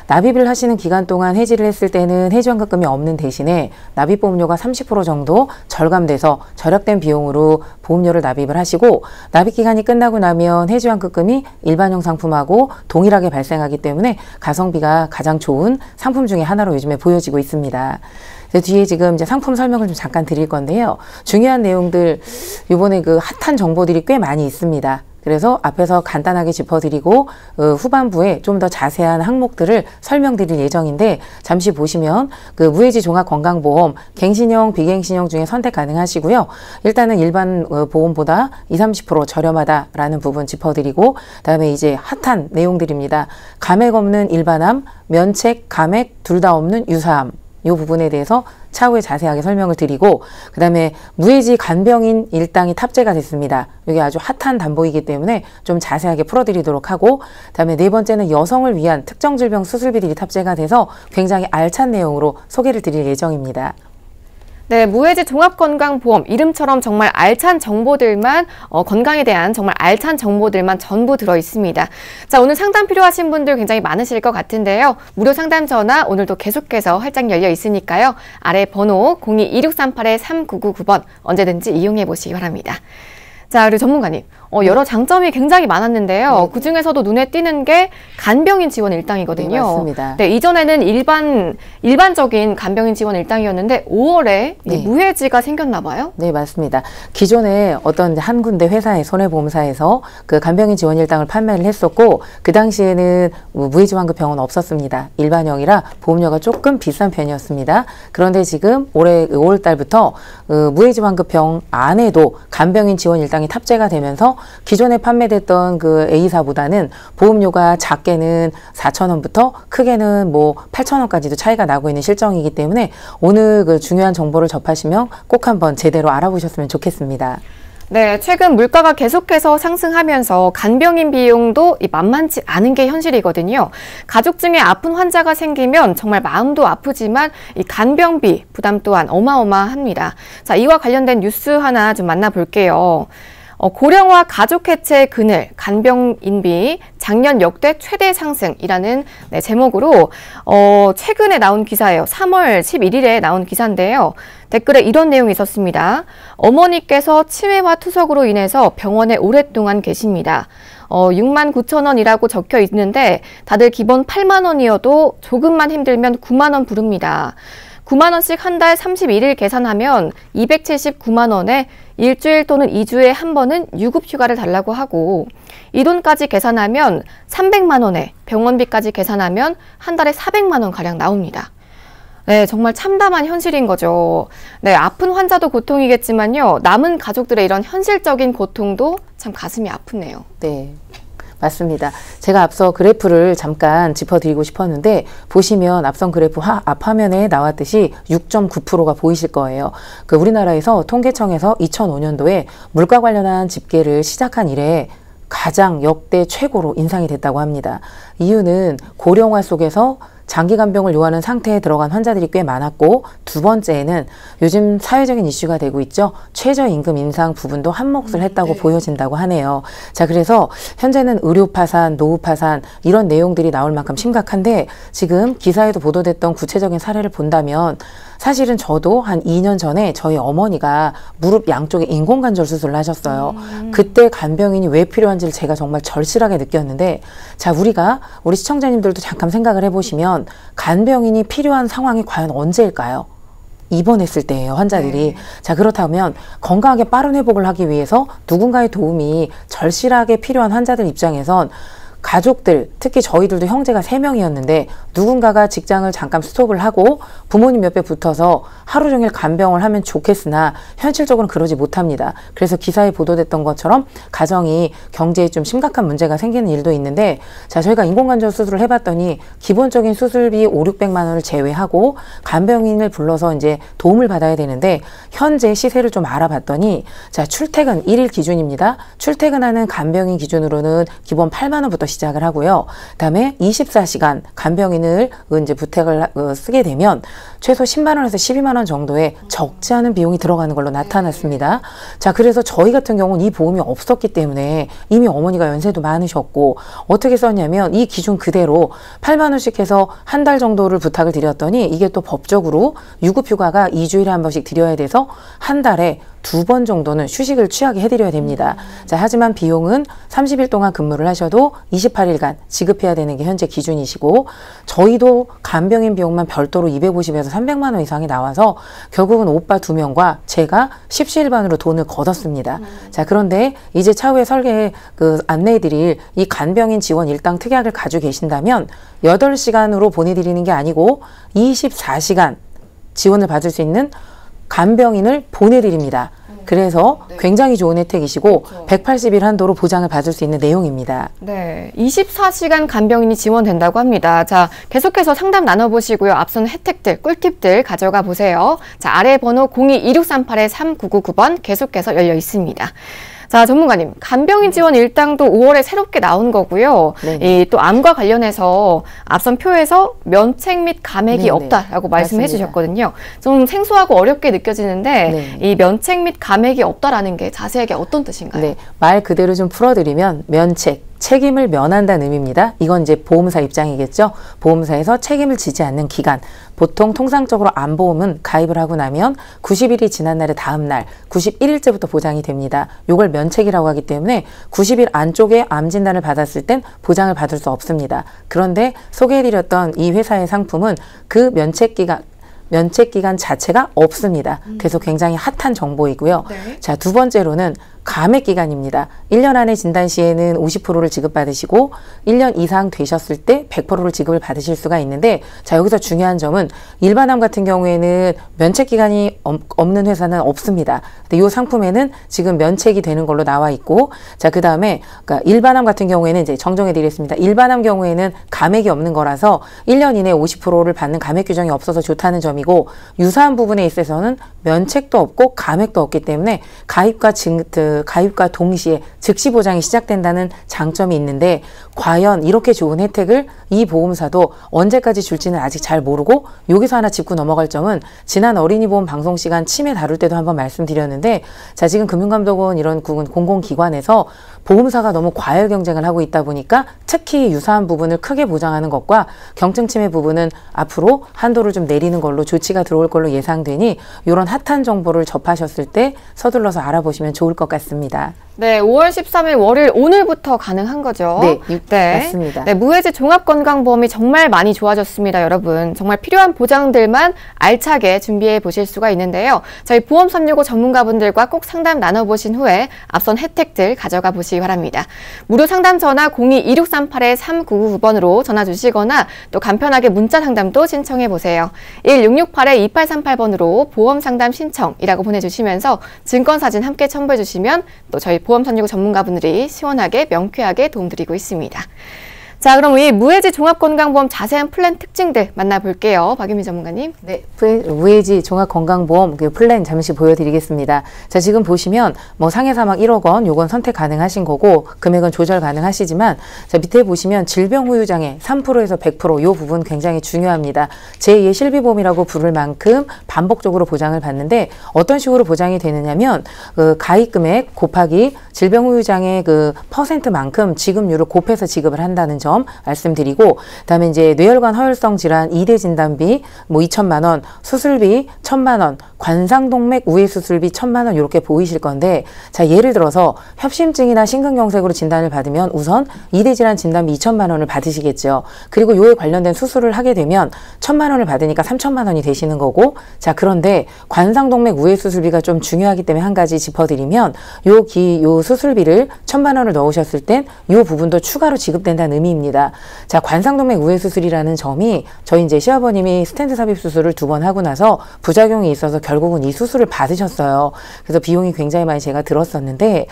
납입을 하시는 기간 동안 해지를 했을 때는 해지환급금이 없는 대신에 납입보험료가 30% 정도 절감돼서 절약된 비용으로 보험료를 납입을 하시고, 납입기간이 끝나고 나면 해지환급금이 일반형 상품하고 동일하게 발생하기 때문에 가성비가 가장 좋은 상품 중에 하나로 요즘에 보여지고 있습니다. 뒤에 지금 이제 상품 설명을 좀 잠깐 드릴 건데요. 중요한 내용들, 이번에 그 핫한 정보들이 꽤 많이 있습니다. 그래서 앞에서 간단하게 짚어드리고 후반부에 좀 더 자세한 항목들을 설명드릴 예정인데, 잠시 보시면 그 무해지 종합건강보험 갱신형, 비갱신형 중에 선택 가능하시고요. 일단은 일반 보험보다 20-30% 저렴하다라는 부분 짚어드리고, 그다음에 이제 핫한 내용들입니다. 감액 없는 일반암, 면책, 감액 둘 다 없는 유사암, 이 부분에 대해서 차후에 자세하게 설명을 드리고, 그 다음에 무해지 간병인 일당이 탑재가 됐습니다. 이게 아주 핫한 담보이기 때문에 좀 자세하게 풀어드리도록 하고, 그 다음에 네 번째는 여성을 위한 특정 질병 수술비들이 탑재가 돼서 굉장히 알찬 내용으로 소개를 드릴 예정입니다. 네, 무해지 종합건강보험 이름처럼 정말 알찬 정보들만 건강에 대한 정말 알찬 정보들만 전부 들어 있습니다. 자, 오늘 상담 필요하신 분들 굉장히 많으실 것 같은데요. 무료 상담 전화 오늘도 계속해서 활짝 열려 있으니까요. 아래 번호 02-2638-3999번 언제든지 이용해 보시기 바랍니다. 자, 그리고 전문가님, 여러 장점이 굉장히 많았는데요. 그중에서도 눈에 띄는 게 간병인 지원 일당이거든요. 네, 맞습니다. 네, 이전에는 일반적인 간병인 지원 일당이었는데 5월에 네. 무해지가 생겼나 봐요? 네, 맞습니다. 기존에 어떤 한 군데 회사의 손해보험사에서 그 간병인 지원 일당을 판매를 했었고, 그 당시에는 무해지 환급형은 없었습니다. 일반형이라 보험료가 조금 비싼 편이었습니다. 그런데 지금 올해 5월 달부터 무해지 환급형 안에도 간병인 지원 일당이 탑재가 되면서 기존에 판매됐던 그 A사보다는 보험료가 작게는 4,000원부터 크게는 뭐 8,000원까지도 차이가 나고 있는 실정이기 때문에 오늘 그 중요한 정보를 접하시면 꼭 한번 제대로 알아보셨으면 좋겠습니다. 네, 최근 물가가 계속해서 상승하면서 간병인 비용도 만만치 않은 게 현실이거든요. 가족 중에 아픈 환자가 생기면 정말 마음도 아프지만 이 간병비 부담 또한 어마어마합니다. 자, 이와 관련된 뉴스 하나 좀 만나볼게요. 고령화 가족 해체 그늘, 간병인비 작년 역대 최대 상승이라는 제목으로 최근에 나온 기사예요. 3월 11일에 나온 기사인데요. 댓글에 이런 내용이 있었습니다. 어머니께서 치매와 투석으로 인해서 병원에 오랫동안 계십니다. 69,000원이라고 적혀 있는데 다들 기본 8만 원이어도 조금만 힘들면 9만 원 부릅니다. 9만 원씩 한 달 31일 계산하면 279만 원에 일주일 또는 2주에 한 번은 유급휴가를 달라고 하고, 이 돈까지 계산하면 300만 원에 병원비까지 계산하면 한 달에 400만 원 가량 나옵니다. 네, 정말 참담한 현실인 거죠. 네, 아픈 환자도 고통이겠지만요. 남은 가족들의 이런 현실적인 고통도 참 가슴이 아프네요. 네. 맞습니다. 제가 앞서 그래프를 잠깐 짚어드리고 싶었는데, 보시면 앞선 그래프 앞화면에 나왔듯이 6.9%가 보이실 거예요. 그 우리나라에서 통계청에서 2005년도에 물가 관련한 집계를 시작한 이래 가장 역대 최고로 인상이 됐다고 합니다. 이유는 고령화 속에서 장기 간병을 요하는 상태에 들어간 환자들이 꽤 많았고, 두 번째는 요즘 사회적인 이슈가 되고 있죠. 최저임금 인상 부분도 한몫을 했다고 보여진다고 하네요. 자, 그래서 현재는 의료 파산, 노후 파산 이런 내용들이 나올 만큼 심각한데, 지금 기사에도 보도됐던 구체적인 사례를 본다면 사실은 저도 한 2년 전에 저희 어머니가 무릎 양쪽에 인공관절 수술을 하셨어요. 그때 간병인이 왜 필요한지를 제가 정말 절실하게 느꼈는데, 자, 우리 시청자님들도 잠깐 생각을 해보시면 간병인이 필요한 상황이 과연 언제일까요? 입원했을 때예요, 환자들이. 자, 그렇다면 건강하게 빠른 회복을 하기 위해서 누군가의 도움이 절실하게 필요한 환자들 입장에선 가족들, 특히 저희들도 형제가 3명이었는데 누군가가 직장을 잠깐 스톱을 하고 부모님 옆에 붙어서 하루 종일 간병을 하면 좋겠으나 현실적으로는 그러지 못합니다. 그래서 기사에 보도됐던 것처럼 가정이 경제에 좀 심각한 문제가 생기는 일도 있는데, 자, 저희가 인공관절 수술을 해봤더니 기본적인 수술비 500~600만 원을 제외하고 간병인을 불러서 이제 도움을 받아야 되는데, 현재 시세를 좀 알아봤더니, 자, 출퇴근 1일 기준입니다. 출퇴근하는 간병인 기준으로는 기본 8만 원부터 시작을 하고요. 그다음에 24시간 간병인을 이제 부택을 쓰게 되면 최소 10만 원에서 12만 원 정도의 적지 않은 비용이 들어가는 걸로 나타났습니다. 자, 그래서 저희 같은 경우는 이 보험이 없었기 때문에 이미 어머니가 연세도 많으셨고, 어떻게 썼냐면 이 기준 그대로 8만 원씩 해서 한 달 정도를 부탁을 드렸더니, 이게 또 법적으로 유급휴가가 2주일에 한 번씩 드려야 돼서 한 달에 2번 정도는 휴식을 취하게 해드려야 됩니다. 자, 하지만 비용은 30일 동안 근무를 하셔도 28일간 지급해야 되는 게 현재 기준이시고, 저희도 간병인 비용만 별도로 250에서 300만 원 이상이 나와서 결국은 오빠 2명과 제가 십시일반으로 돈을 걷었습니다. 자, 그런데 이제 차후에 설계 안내해드릴 이 간병인 지원 일당 특약을 가지고 계신다면 8시간으로 보내드리는 게 아니고 24시간 지원을 받을 수 있는 간병인을 보내드립니다. 그래서 굉장히 좋은 혜택이시고 180일 한도로 보장을 받을 수 있는 내용입니다. 네, 24시간 간병인이 지원된다고 합니다. 자, 계속해서 상담 나눠보시고요. 앞선 혜택들, 꿀팁들 가져가 보세요. 자, 아래 번호 02-2638-3999번 계속해서 열려 있습니다. 자, 전문가님, 간병인 지원 일당도 5월에 새롭게 나온 거고요. 또 암과 관련해서 앞선 표에서 면책 및 감액이 없다라고 말씀해 주셨거든요. 좀 생소하고 어렵게 느껴지는데 이 면책 및 감액이 없다라는 게 자세하게 어떤 뜻인가요? 네, 말 그대로 좀 풀어드리면 면책, 책임을 면한다는 의미입니다. 이건 이제 보험사 입장이겠죠. 보험사에서 책임을 지지 않는 기간, 보통 통상적으로 암보험은 가입을 하고 나면 90일이 지난 날의 다음 날 91일째부터 보장이 됩니다. 이걸 면책이라고 하기 때문에 90일 안쪽에 암 진단을 받았을 땐 보장을 받을 수 없습니다. 그런데 소개해드렸던 이 회사의 상품은 그 면책 기간 자체가 없습니다. 그래서 굉장히 핫한 정보이고요. 자, 두 번째로는 감액 기간입니다. 1년 안에 진단 시에는 50%를 지급받으시고 1년 이상 되셨을 때 100%를 지급을 받으실 수가 있는데, 자, 여기서 중요한 점은 일반암 같은 경우에는 면책 기간이 없는 회사는 없습니다. 근데 이 상품에는 지금 면책이 되는 걸로 나와 있고, 자, 그 다음에 그러니까 일반암 같은 경우에는 이제 정정해 드리겠습니다. 일반암 경우에는 감액이 없는 거라서 1년 이내 50%를 받는 감액 규정이 없어서 좋다는 점이고, 유사한 부분에 있어서는 면책도 없고 감액도 없기 때문에 가입과 동시에 즉시 보장이 시작된다는 장점이 있는데, 과연 이렇게 좋은 혜택을 이 보험사도 언제까지 줄지는 아직 잘 모르고, 여기서 하나 짚고 넘어갈 점은 지난 어린이보험 방송 시간 치매 다룰 때도 한번 말씀드렸는데, 자, 지금 금융감독원 이런 공공기관에서 보험사가 너무 과열 경쟁을 하고 있다 보니까 특히 유사한 부분을 크게 보장하는 것과 경증치매 부분은 앞으로 한도를 좀 내리는 걸로 조치가 들어올 걸로 예상되니, 이런 핫한 정보를 접하셨을 때 서둘러서 알아보시면 좋을 것 같습니다. 네, 5월 13일 월요일 오늘부터 가능한 거죠. 네, 맞습니다. 네, 무해지 종합건강보험이 정말 많이 좋아졌습니다, 여러분. 정말 필요한 보장들만 알차게 준비해 보실 수가 있는데요. 저희 보험 365 전문가분들과 꼭 상담 나눠보신 후에 앞선 혜택들 가져가 보시기 바랍니다. 무료 상담 전화 02-2638-3999번으로 전화 주시거나 또 간편하게 문자 상담도 신청해 보세요. 1668-2838번으로 보험 상담 신청이라고 보내주시면서 증권사진 함께 첨부해 주시면 또 저희 보험 365 전문가분들이 시원하게 명쾌하게 도움드리고 있습니다. 자, 그럼 이 무해지 종합건강보험 자세한 플랜 특징들 만나볼게요. 박유미 전문가님. 네, 무해지 종합건강보험 그 플랜 잠시 보여드리겠습니다. 자, 지금 보시면 뭐 상해 사망 1억 원, 요건 선택 가능하신 거고 금액은 조절 가능하시지만, 자, 밑에 보시면 질병 후유 장애 3%에서 100%, 요 부분 굉장히 중요합니다. 제2의 실비보험이라고 부를 만큼 반복적으로 보장을 받는데, 어떤 식으로 보장이 되느냐면 그 가입 금액 곱하기 질병 후유 장애 그 퍼센트만큼 지급률을 곱해서 지급을 한다는 점 말씀드리고, 그다음에 이제 뇌혈관 허혈성 질환 2대 진단비 뭐 2천만 원, 수술비 1천만 원, 관상동맥 우회 수술비 1천만 원 이렇게 보이실 건데, 자, 예를 들어서 협심증이나 심근경색으로 진단을 받으면 우선 2대 질환 진단비 2천만 원을 받으시겠죠. 그리고 요에 관련된 수술을 하게 되면 1천만 원을 받으니까 3천만 원이 되시는 거고, 자, 그런데 관상동맥 우회 수술비가 좀 중요하기 때문에 한 가지 짚어드리면, 요 수술비를 1천만 원을 넣으셨을 땐 요 부분도 추가로 지급된다는 의미입니다. 자, 관상동맥 우회 수술이라는 점이 저희 이제 시아버님이 스텐트 삽입 수술을 2번 하고 나서 부작용이 있어서 결국은 이 수술을 받으셨어요. 그래서 비용이 굉장히 많이 제가 들었었는데,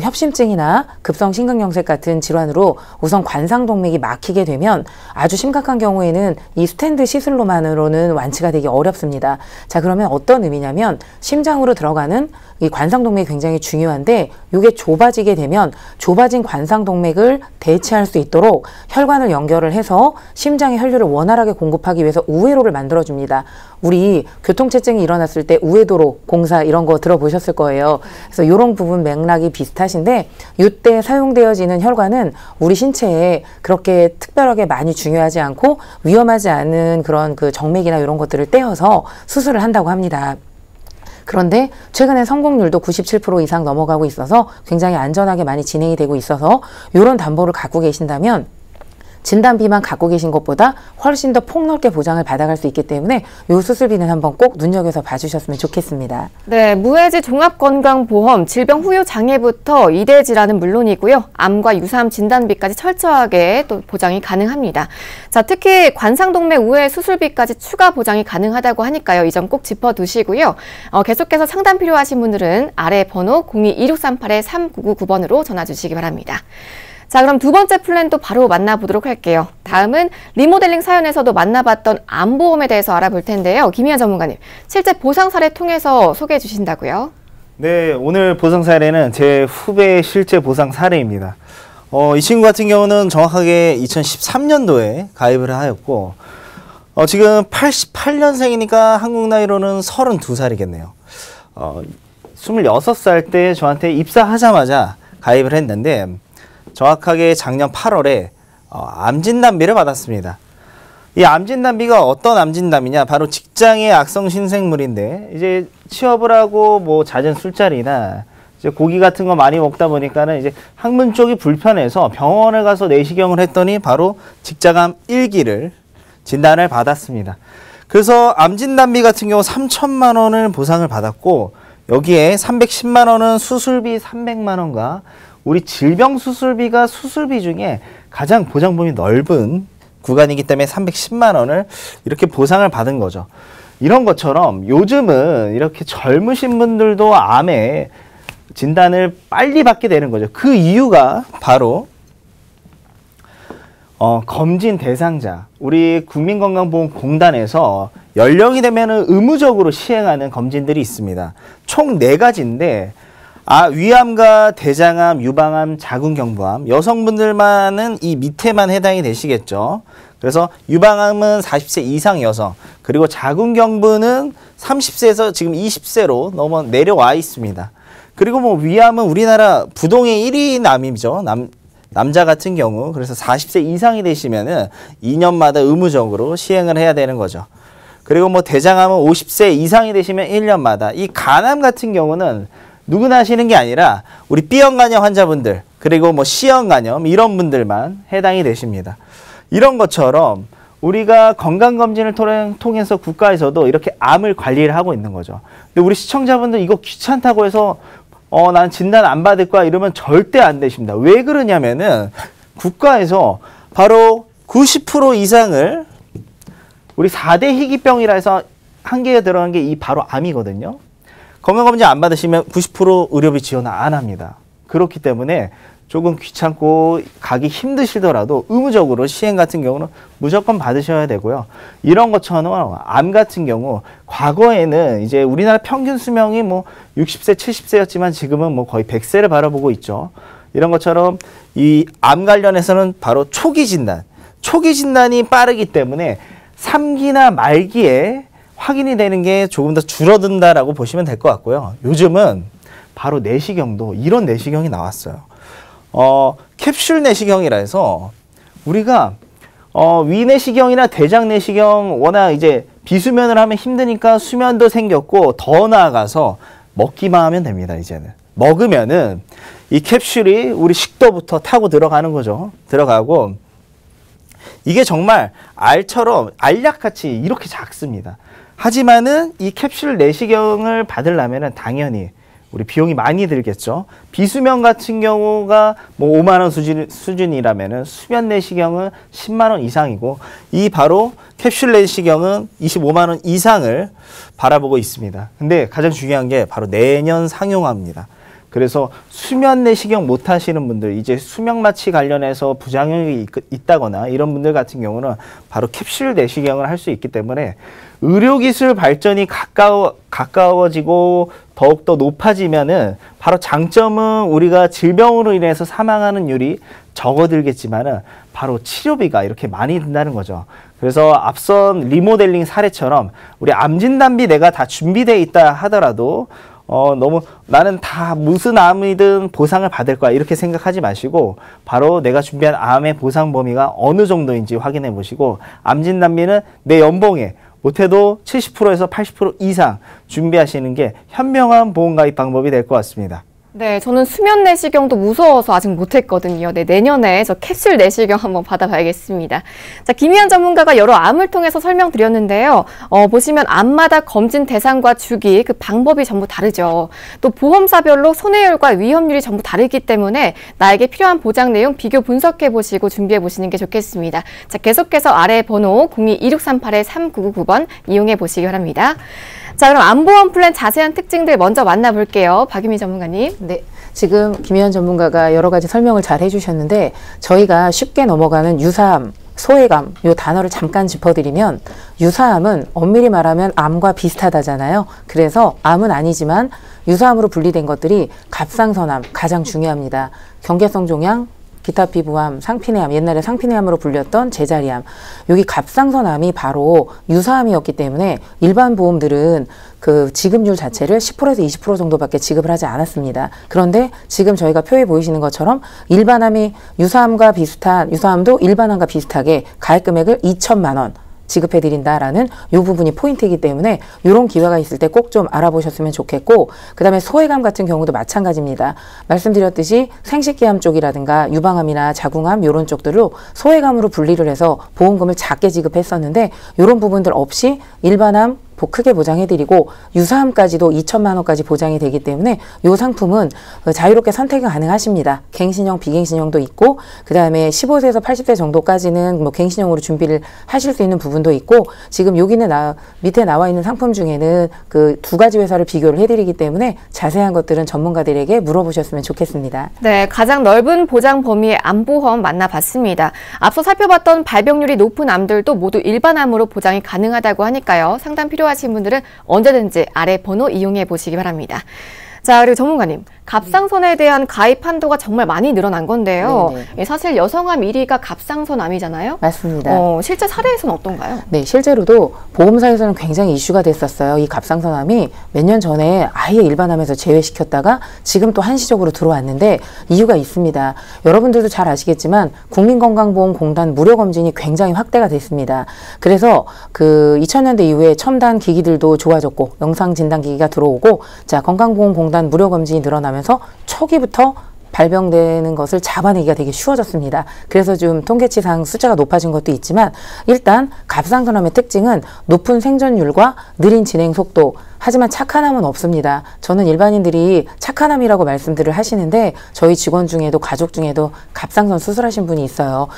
협심증이나 급성 심근경색 같은 질환으로 우선 관상동맥이 막히게 되면 아주 심각한 경우에는 이 스텐트 시술로만으로는 완치가 되기 어렵습니다. 자, 그러면 어떤 의미냐면 심장으로 들어가는 이 관상동맥이 굉장히 중요한데, 이게 좁아지게 되면 좁아진 관상동맥을 대체할 수 있도록 혈관을 연결을 해서 심장에 혈류를 원활하게 공급하기 위해서 우회로를 만들어줍니다. 우리 교통체증이 일어났을 때 우회도로 공사 이런 거 들어보셨을 거예요. 그래서 이런 부분 맥락이 비슷하신데, 이때 사용되어지는 혈관은 우리 신체에 그렇게 특별하게 많이 중요하지 않고 위험하지 않은 그런 그 정맥이나 이런 것들을 떼어서 수술을 한다고 합니다. 그런데 최근에 성공률도 97% 이상 넘어가고 있어서 굉장히 안전하게 많이 진행이 되고 있어서, 이런 담보를 갖고 계신다면 진단비만 갖고 계신 것보다 훨씬 더 폭넓게 보장을 받아갈 수 있기 때문에 이 수술비는 한번 꼭 눈여겨서 봐주셨으면 좋겠습니다. 네, 무해지 종합건강보험 질병 후유 장애부터 2대 질환은 물론이고요. 암과 유사암 진단비까지 철저하게 또 보장이 가능합니다. 자, 특히 관상동맥 우회 수술비까지 추가 보장이 가능하다고 하니까요. 이 점 꼭 짚어두시고요. 계속해서 상담 필요하신 분들은 아래 번호 02-2638-3999번으로 전화 주시기 바랍니다. 자, 그럼 두 번째 플랜도 바로 만나보도록 할게요. 다음은 리모델링 사연에서도 만나봤던 암보험에 대해서 알아볼 텐데요. 김희아 전문가님, 실제 보상 사례 통해서 소개해 주신다고요? 네, 오늘 보상 사례는 제 후배의 실제 보상 사례입니다. 이 친구 같은 경우는 정확하게 2013년도에 가입을 하였고, 지금 88년생이니까 한국 나이로는 32살이겠네요. 26살 때 저한테 입사하자마자 가입을 했는데, 정확하게 작년 8월에 암 진단비를 받았습니다. 이 암 진단비가 어떤 암 진단비냐, 바로 직장의 악성 신생물인데, 이제 취업을 하고 뭐 잦은 술자리나 이제 고기 같은 거 많이 먹다 보니까는 이제 항문 쪽이 불편해서 병원에 가서 내시경을 했더니 바로 직장암 1기를 진단을 받았습니다. 그래서 암 진단비 같은 경우 3천만 원을 보상을 받았고, 여기에 310만 원은 수술비 300만 원과 우리 질병 수술비가 수술비 중에 가장 보장 범위 넓은 구간이기 때문에 310만 원을 이렇게 보상을 받은 거죠. 이런 것처럼 요즘은 이렇게 젊으신 분들도 암에 진단을 빨리 받게 되는 거죠. 그 이유가 바로 검진 대상자, 우리 국민건강보험공단에서 연령이 되면 의무적으로 시행하는 검진들이 있습니다. 총 4가지인데, 위암과 대장암, 유방암, 자궁경부암, 여성분들만은 이 밑에만 해당이 되시겠죠. 그래서 유방암은 40세 이상 여성, 그리고 자궁경부는 30세에서 지금 20세로 내려와 있습니다. 그리고 뭐 위암은 우리나라 부동의 1위 암이죠. 남자 같은 경우. 그래서 40세 이상이 되시면은 2년마다 의무적으로 시행을 해야 되는 거죠. 그리고 뭐 대장암은 50세 이상이 되시면 1년마다. 이 간암 같은 경우는 누구나 하시는 게 아니라 우리 B형 간염 환자분들, 그리고 뭐 C형 간염 이런 분들만 해당이 되십니다. 이런 것처럼 우리가 건강검진을 통해서 국가에서도 이렇게 암을 관리를 하고 있는 거죠. 근데 우리 시청자분들 이거 귀찮다고 해서 난 진단 안 받을 거야 이러면 절대 안 되십니다. 왜 그러냐면은 국가에서 바로 90% 이상을 우리 4대 희귀병이라 해서 한 개가 들어간 게 이 바로 암이거든요. 건강검진 안 받으시면 90% 의료비 지원을 안 합니다. 그렇기 때문에 조금 귀찮고 가기 힘드시더라도 의무적으로 시행 같은 경우는 무조건 받으셔야 되고요. 이런 것처럼 암 같은 경우 과거에는 이제 우리나라 평균 수명이 뭐 60세, 70세였지만 지금은 뭐 거의 100세를 바라보고 있죠. 이런 것처럼 이 암 관련해서는 바로 초기 진단이 빠르기 때문에 3기나 말기에 확인이 되는 게 조금 더 줄어든다라고 보시면 될 것 같고요. 요즘은 바로 내시경도 이런 내시경이 나왔어요. 캡슐 내시경이라 해서 우리가 위내시경이나 대장내시경 워낙 이제 비수면을 하면 힘드니까 수면도 생겼고 더 나아가서 먹기만 하면 됩니다. 이제는 먹으면은 이 캡슐이 우리 식도부터 타고 들어가는 거죠. 들어가고 이게 정말 알처럼 알약같이 이렇게 작습니다. 하지만은 이 캡슐 내시경을 받으려면은 당연히 우리 비용이 많이 들겠죠. 비수면 같은 경우가 뭐 5만 원 수준이라면은 수면 내시경은 10만 원 이상이고 이 바로 캡슐 내시경은 25만 원 이상을 바라보고 있습니다. 근데 가장 중요한 게 바로 내년 상용화입니다. 그래서 수면 내시경 못 하시는 분들, 이제 수면 마취 관련해서 부작용이 있다거나 이런 분들 같은 경우는 바로 캡슐 내시경을 할 수 있기 때문에 의료기술 발전이 가까워지고 더욱더 높아지면은 바로 장점은 우리가 질병으로 인해서 사망하는 율이 적어들겠지만은 바로 치료비가 이렇게 많이 든다는 거죠. 그래서 앞선 리모델링 사례처럼 우리 암 진단비 내가 다 준비되어 있다 하더라도 너무 나는 다 무슨 암이든 보상을 받을 거야 이렇게 생각하지 마시고 바로 내가 준비한 암의 보상 범위가 어느 정도인지 확인해 보시고 암 진단비는 내 연봉에 못해도 70%에서 80% 이상 준비하시는 게 현명한 보험가입 방법이 될 것 같습니다. 네, 저는 수면 내시경도 무서워서 아직 못했거든요. 네, 내년에 저 캡슐 내시경 한번 받아봐야겠습니다. 자, 김희연 전문가가 여러 암을 통해서 설명드렸는데요. 보시면 암마다 검진 대상과 주기, 그 방법이 전부 다르죠. 또 보험사별로 손해율과 위험률이 전부 다르기 때문에 나에게 필요한 보장 내용 비교 분석해 보시고 준비해 보시는 게 좋겠습니다. 자, 계속해서 아래 번호 02-2638-3999번 이용해 보시기 바랍니다. 자, 그럼 암보험 플랜 자세한 특징들 먼저 만나볼게요. 박유미 전문가님. 네, 지금 김희연 전문가가 여러 가지 설명을 잘 해주셨는데 저희가 쉽게 넘어가는 유사암, 소외감 이 단어를 잠깐 짚어드리면 유사암은 엄밀히 말하면 암과 비슷하다잖아요. 그래서 암은 아니지만 유사암으로 분리된 것들이 갑상선암 가장 중요합니다. 경계성 종양, 기타 피부암, 상피내암, 옛날에 상피내암으로 불렸던 제자리암. 여기 갑상선암이 바로 유사암이었기 때문에 일반 보험들은 그 지급률 자체를 10%에서 20% 정도밖에 지급을 하지 않았습니다. 그런데 지금 저희가 표에 보이시는 것처럼 일반암이 유사암도 일반암과 비슷하게 가입 금액을 2천만 원 지급해드린다라는 이 부분이 포인트이기 때문에 이런 기회가 있을 때 꼭 좀 알아보셨으면 좋겠고, 그 다음에 소외감 같은 경우도 마찬가지입니다. 말씀드렸듯이 생식기암 쪽이라든가 유방암이나 자궁암 이런 쪽들로 소외감으로 분리를 해서 보험금을 작게 지급했었는데 이런 부분들 없이 일반암 크게 보장해드리고 유사암까지도 2천만 원까지 보장이 되기 때문에 이 상품은 자유롭게 선택이 가능하십니다. 갱신형, 비갱신형도 있고 그 다음에 15세에서 80세 정도까지는 뭐 갱신형으로 준비를 하실 수 있는 부분도 있고, 지금 여기는 밑에 나와 있는 상품 중에는 그 두 가지 회사를 비교를 해드리기 때문에 자세한 것들은 전문가들에게 물어보셨으면 좋겠습니다. 네, 가장 넓은 보장 범위의 암보험 만나봤습니다. 앞서 살펴봤던 발병률이 높은 암들도 모두 일반암으로 보장이 가능하다고 하니까요. 상담 필요하신 분들은 언제든지 아래 번호 이용해 보시기 바랍니다. 자, 그리고 전문가님, 갑상선에 대한 가입 한도가 정말 많이 늘어난 건데요. 네네. 사실 여성암 1위가 갑상선암이잖아요. 맞습니다. 실제 사례에서는 어떤가요? 네, 실제로도 보험사에서는 굉장히 이슈가 됐었어요. 이 갑상선암이 몇 년 전에 아예 일반암에서 제외시켰다가 지금 또 한시적으로 들어왔는데 이유가 있습니다. 여러분들도 잘 아시겠지만 국민건강보험공단 무료검진이 굉장히 확대가 됐습니다. 그래서 그 2000년대 이후에 첨단 기기들도 좋아졌고 영상진단기기가 들어오고, 자, 건강보험공단 무료검진이 늘어나면서 초기부터 발병되는 것을 잡아내기가 되게 쉬워졌습니다. 그래서 좀 통계치상 숫자가 높아진 것도 있지만 일단 갑상선암의 특징은 높은 생존율과 느린 진행 속도, 하지만 착한함은 없습니다. 저는 일반인들이 착한함이라고 말씀들을 하시는데 저희 직원 중에도 가족 중에도 갑상선 수술하신 분이 있어요.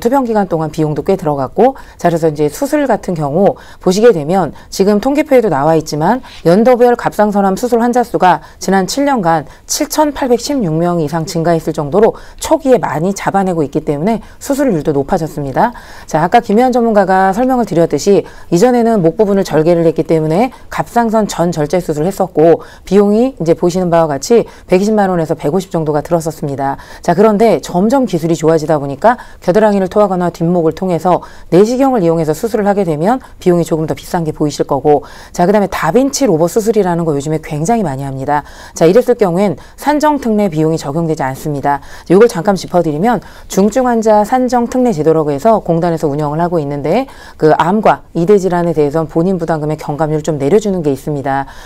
투병 기간 동안 비용도 꽤 들어갔고, 자, 그래서 이제 수술 같은 경우 보시게 되면 지금 통계표에도 나와 있지만 연도별 갑상선암 수술 환자 수가 지난 7년간 7,816명 이상 증가했을 정도로 초기에 많이 잡아내고 있기 때문에 수술률도 높아졌습니다. 자, 아까 김혜연 전문가가 설명을 드렸듯이 이전에는 목 부분을 절개를 했기 때문에 갑상선 전 절제 수술을 했었고 비용이 이제 보시는 바와 같이 120만 원에서 150 정도가 들었었습니다. 자, 그런데 점점 기술이 좋아지다 보니까 겨드랑이를 토하거나 뒷목을 통해서 내시경을 이용해서 수술을 하게 되면 비용이 조금 더 비싼 게 보이실 거고, 자, 그다음에 다빈치 로봇 수술이라는 거 요즘에 굉장히 많이 합니다. 자, 이랬을 경우엔 산정 특례 비용이 적용되지 않습니다. 이걸 잠깐 짚어드리면 중증 환자 산정 특례 제도라고 해서 공단에서 운영을 하고 있는데 그 암과 이대 질환에 대해서는 본인 부담금의 경감률을 좀 내려주는 게 있습니다.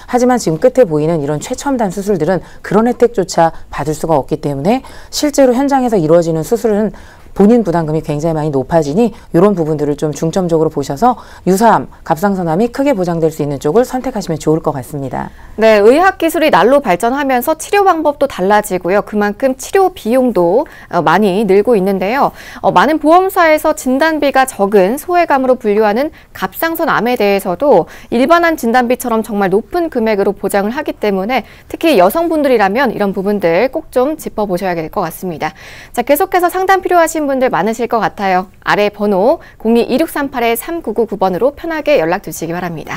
하지만 지금 끝에 보이는 이런 최첨단 수술들은 그런 혜택조차 받을 수가 없기 때문에 실제로 현장에서 이루어지는 수술은 본인 부담금이 굉장히 많이 높아지니 이런 부분들을 좀 중점적으로 보셔서 유사암, 갑상선암이 크게 보장될 수 있는 쪽을 선택하시면 좋을 것 같습니다. 네, 의학기술이 날로 발전하면서 치료 방법도 달라지고요. 그만큼 치료 비용도 많이 늘고 있는데요. 많은 보험사에서 진단비가 적은 소외감으로 분류하는 갑상선암에 대해서도 일반한 진단비처럼 정말 높은 금액으로 보장을 하기 때문에 특히 여성분들이라면 이런 부분들 꼭 좀 짚어보셔야 될 것 같습니다. 자, 계속해서 상담 필요하신 분들 많으실 것 같아요. 아래 번호 02-2638-3999번으로 편하게 연락 주시기 바랍니다.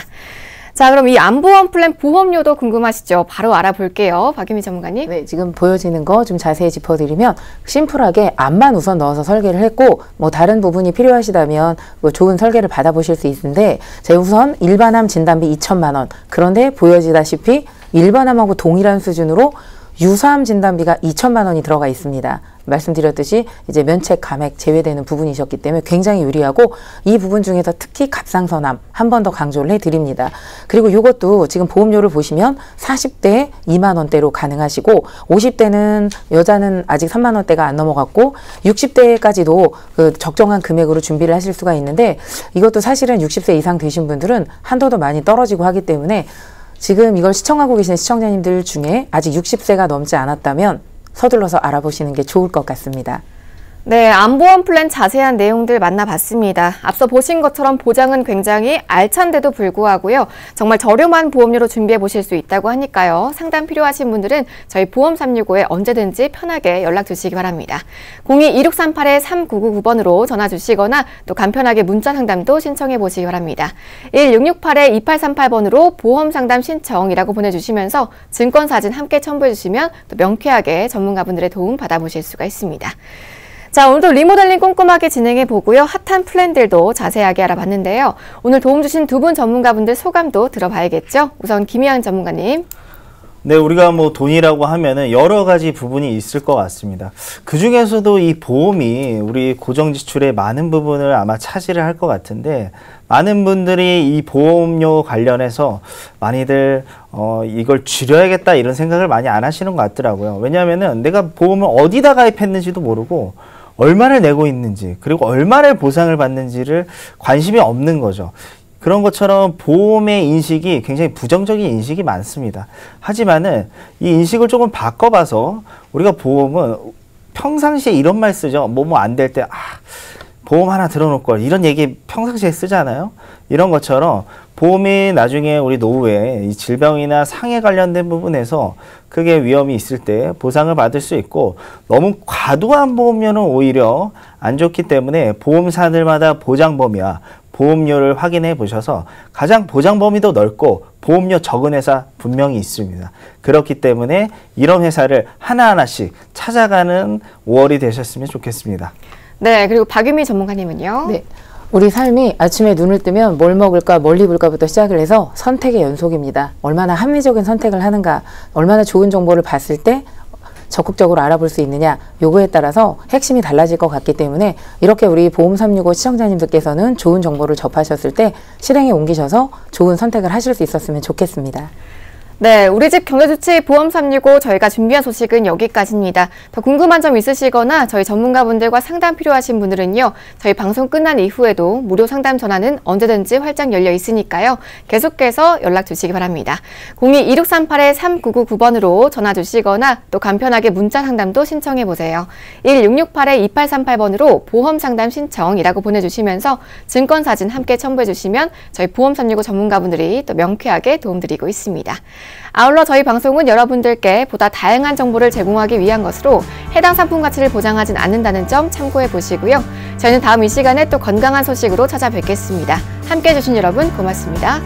자, 그럼 이 암보험 플랜 보험료도 궁금하시죠? 바로 알아볼게요. 박유미 전문가님. 네, 지금 보여지는 거 좀 자세히 짚어드리면 심플하게 암만 우선 넣어서 설계를 했고 뭐 다른 부분이 필요하시다면 뭐 좋은 설계를 받아보실 수 있는데, 자, 우선 일반암 진단비 2천만 원. 그런데 보여지다시피 일반암하고 동일한 수준으로 유사암 진단비가 2천만 원이 들어가 있습니다. 말씀드렸듯이 이제 면책, 감액 제외되는 부분이셨기 때문에 굉장히 유리하고 이 부분 중에서 특히 갑상선암 한 번 더 강조를 해드립니다. 그리고 이것도 지금 보험료를 보시면 40대 2만 원대로 가능하시고 50대는 여자는 아직 3만 원대가 안 넘어갔고 60대까지도 그 적정한 금액으로 준비를 하실 수가 있는데 이것도 사실은 60세 이상 되신 분들은 한도도 많이 떨어지고 하기 때문에 지금 이걸 시청하고 계시는 시청자님들 중에 아직 60세가 넘지 않았다면 서둘러서 알아보시는 게 좋을 것 같습니다. 네, 암보험 플랜 자세한 내용들 만나봤습니다. 앞서 보신 것처럼 보장은 굉장히 알찬데도 불구하고요. 정말 저렴한 보험료로 준비해 보실 수 있다고 하니까요. 상담 필요하신 분들은 저희 보험 365에 언제든지 편하게 연락 주시기 바랍니다. 02-2638-3999번으로 전화 주시거나 또 간편하게 문자 상담도 신청해 보시기 바랍니다. 1668-2838번으로 보험 상담 신청이라고 보내주시면서 증권사진 함께 첨부해 주시면 또 명쾌하게 전문가분들의 도움 받아보실 수가 있습니다. 자, 오늘도 리모델링 꼼꼼하게 진행해 보고요. 핫한 플랜들도 자세하게 알아봤는데요. 오늘 도움 주신 두 분 전문가분들 소감도 들어봐야겠죠? 우선 김희연 전문가님. 네, 우리가 뭐 돈이라고 하면은 여러 가지 부분이 있을 것 같습니다. 그 중에서도 이 보험이 우리 고정 지출의 많은 부분을 아마 차지를 할 것 같은데, 많은 분들이 이 보험료 관련해서 많이들 이걸 줄여야겠다 이런 생각을 많이 안 하시는 것 같더라고요. 왜냐하면은 내가 보험을 어디다 가입했는지도 모르고 얼마를 내고 있는지, 그리고 얼마를 보상을 받는지를 관심이 없는 거죠. 그런 것처럼 보험의 인식이 굉장히 부정적인 인식이 많습니다. 하지만은 이 인식을 조금 바꿔봐서 우리가 보험은 평상시에 이런 말 쓰죠. 뭐 안 될 때 보험 하나 들어놓을 걸, 이런 얘기 평상시에 쓰잖아요. 이런 것처럼 보험이 나중에 우리 노후에 이 질병이나 상해 관련된 부분에서 크게 위험이 있을 때 보상을 받을 수 있고, 너무 과도한 보험료는 오히려 안 좋기 때문에 보험사들마다 보장 범위와 보험료를 확인해 보셔서 가장 보장 범위도 넓고 보험료 적은 회사 분명히 있습니다. 그렇기 때문에 이런 회사를 하나하나씩 찾아가는 5월이 되셨으면 좋겠습니다. 네, 그리고 박유미 전문가님은요? 네. 우리 삶이 아침에 눈을 뜨면 뭘 먹을까, 뭘 입을까부터 시작을 해서 선택의 연속입니다. 얼마나 합리적인 선택을 하는가, 얼마나 좋은 정보를 봤을 때 적극적으로 알아볼 수 있느냐, 요거에 따라서 핵심이 달라질 것 같기 때문에 이렇게 우리 보험 365 시청자님들께서는 좋은 정보를 접하셨을 때 실행에 옮기셔서 좋은 선택을 하실 수 있었으면 좋겠습니다. 네, 우리 집 경제주치 보험 365 저희가 준비한 소식은 여기까지입니다. 더 궁금한 점 있으시거나 저희 전문가분들과 상담 필요하신 분들은요. 저희 방송 끝난 이후에도 무료 상담 전화는 언제든지 활짝 열려 있으니까요. 계속해서 연락 주시기 바랍니다. 02-2638-3999번으로 전화 주시거나 또 간편하게 문자 상담도 신청해 보세요. 1668-2838번으로 보험 상담 신청이라고 보내주시면서 증권 사진 함께 첨부해 주시면 저희 보험 365 전문가분들이 또 명쾌하게 도움드리고 있습니다. 아울러 저희 방송은 여러분들께 보다 다양한 정보를 제공하기 위한 것으로 해당 상품 가치를 보장하진 않는다는 점 참고해 보시고요. 저희는 다음 이 시간에 또 건강한 소식으로 찾아뵙겠습니다. 함께해 주신 여러분 고맙습니다.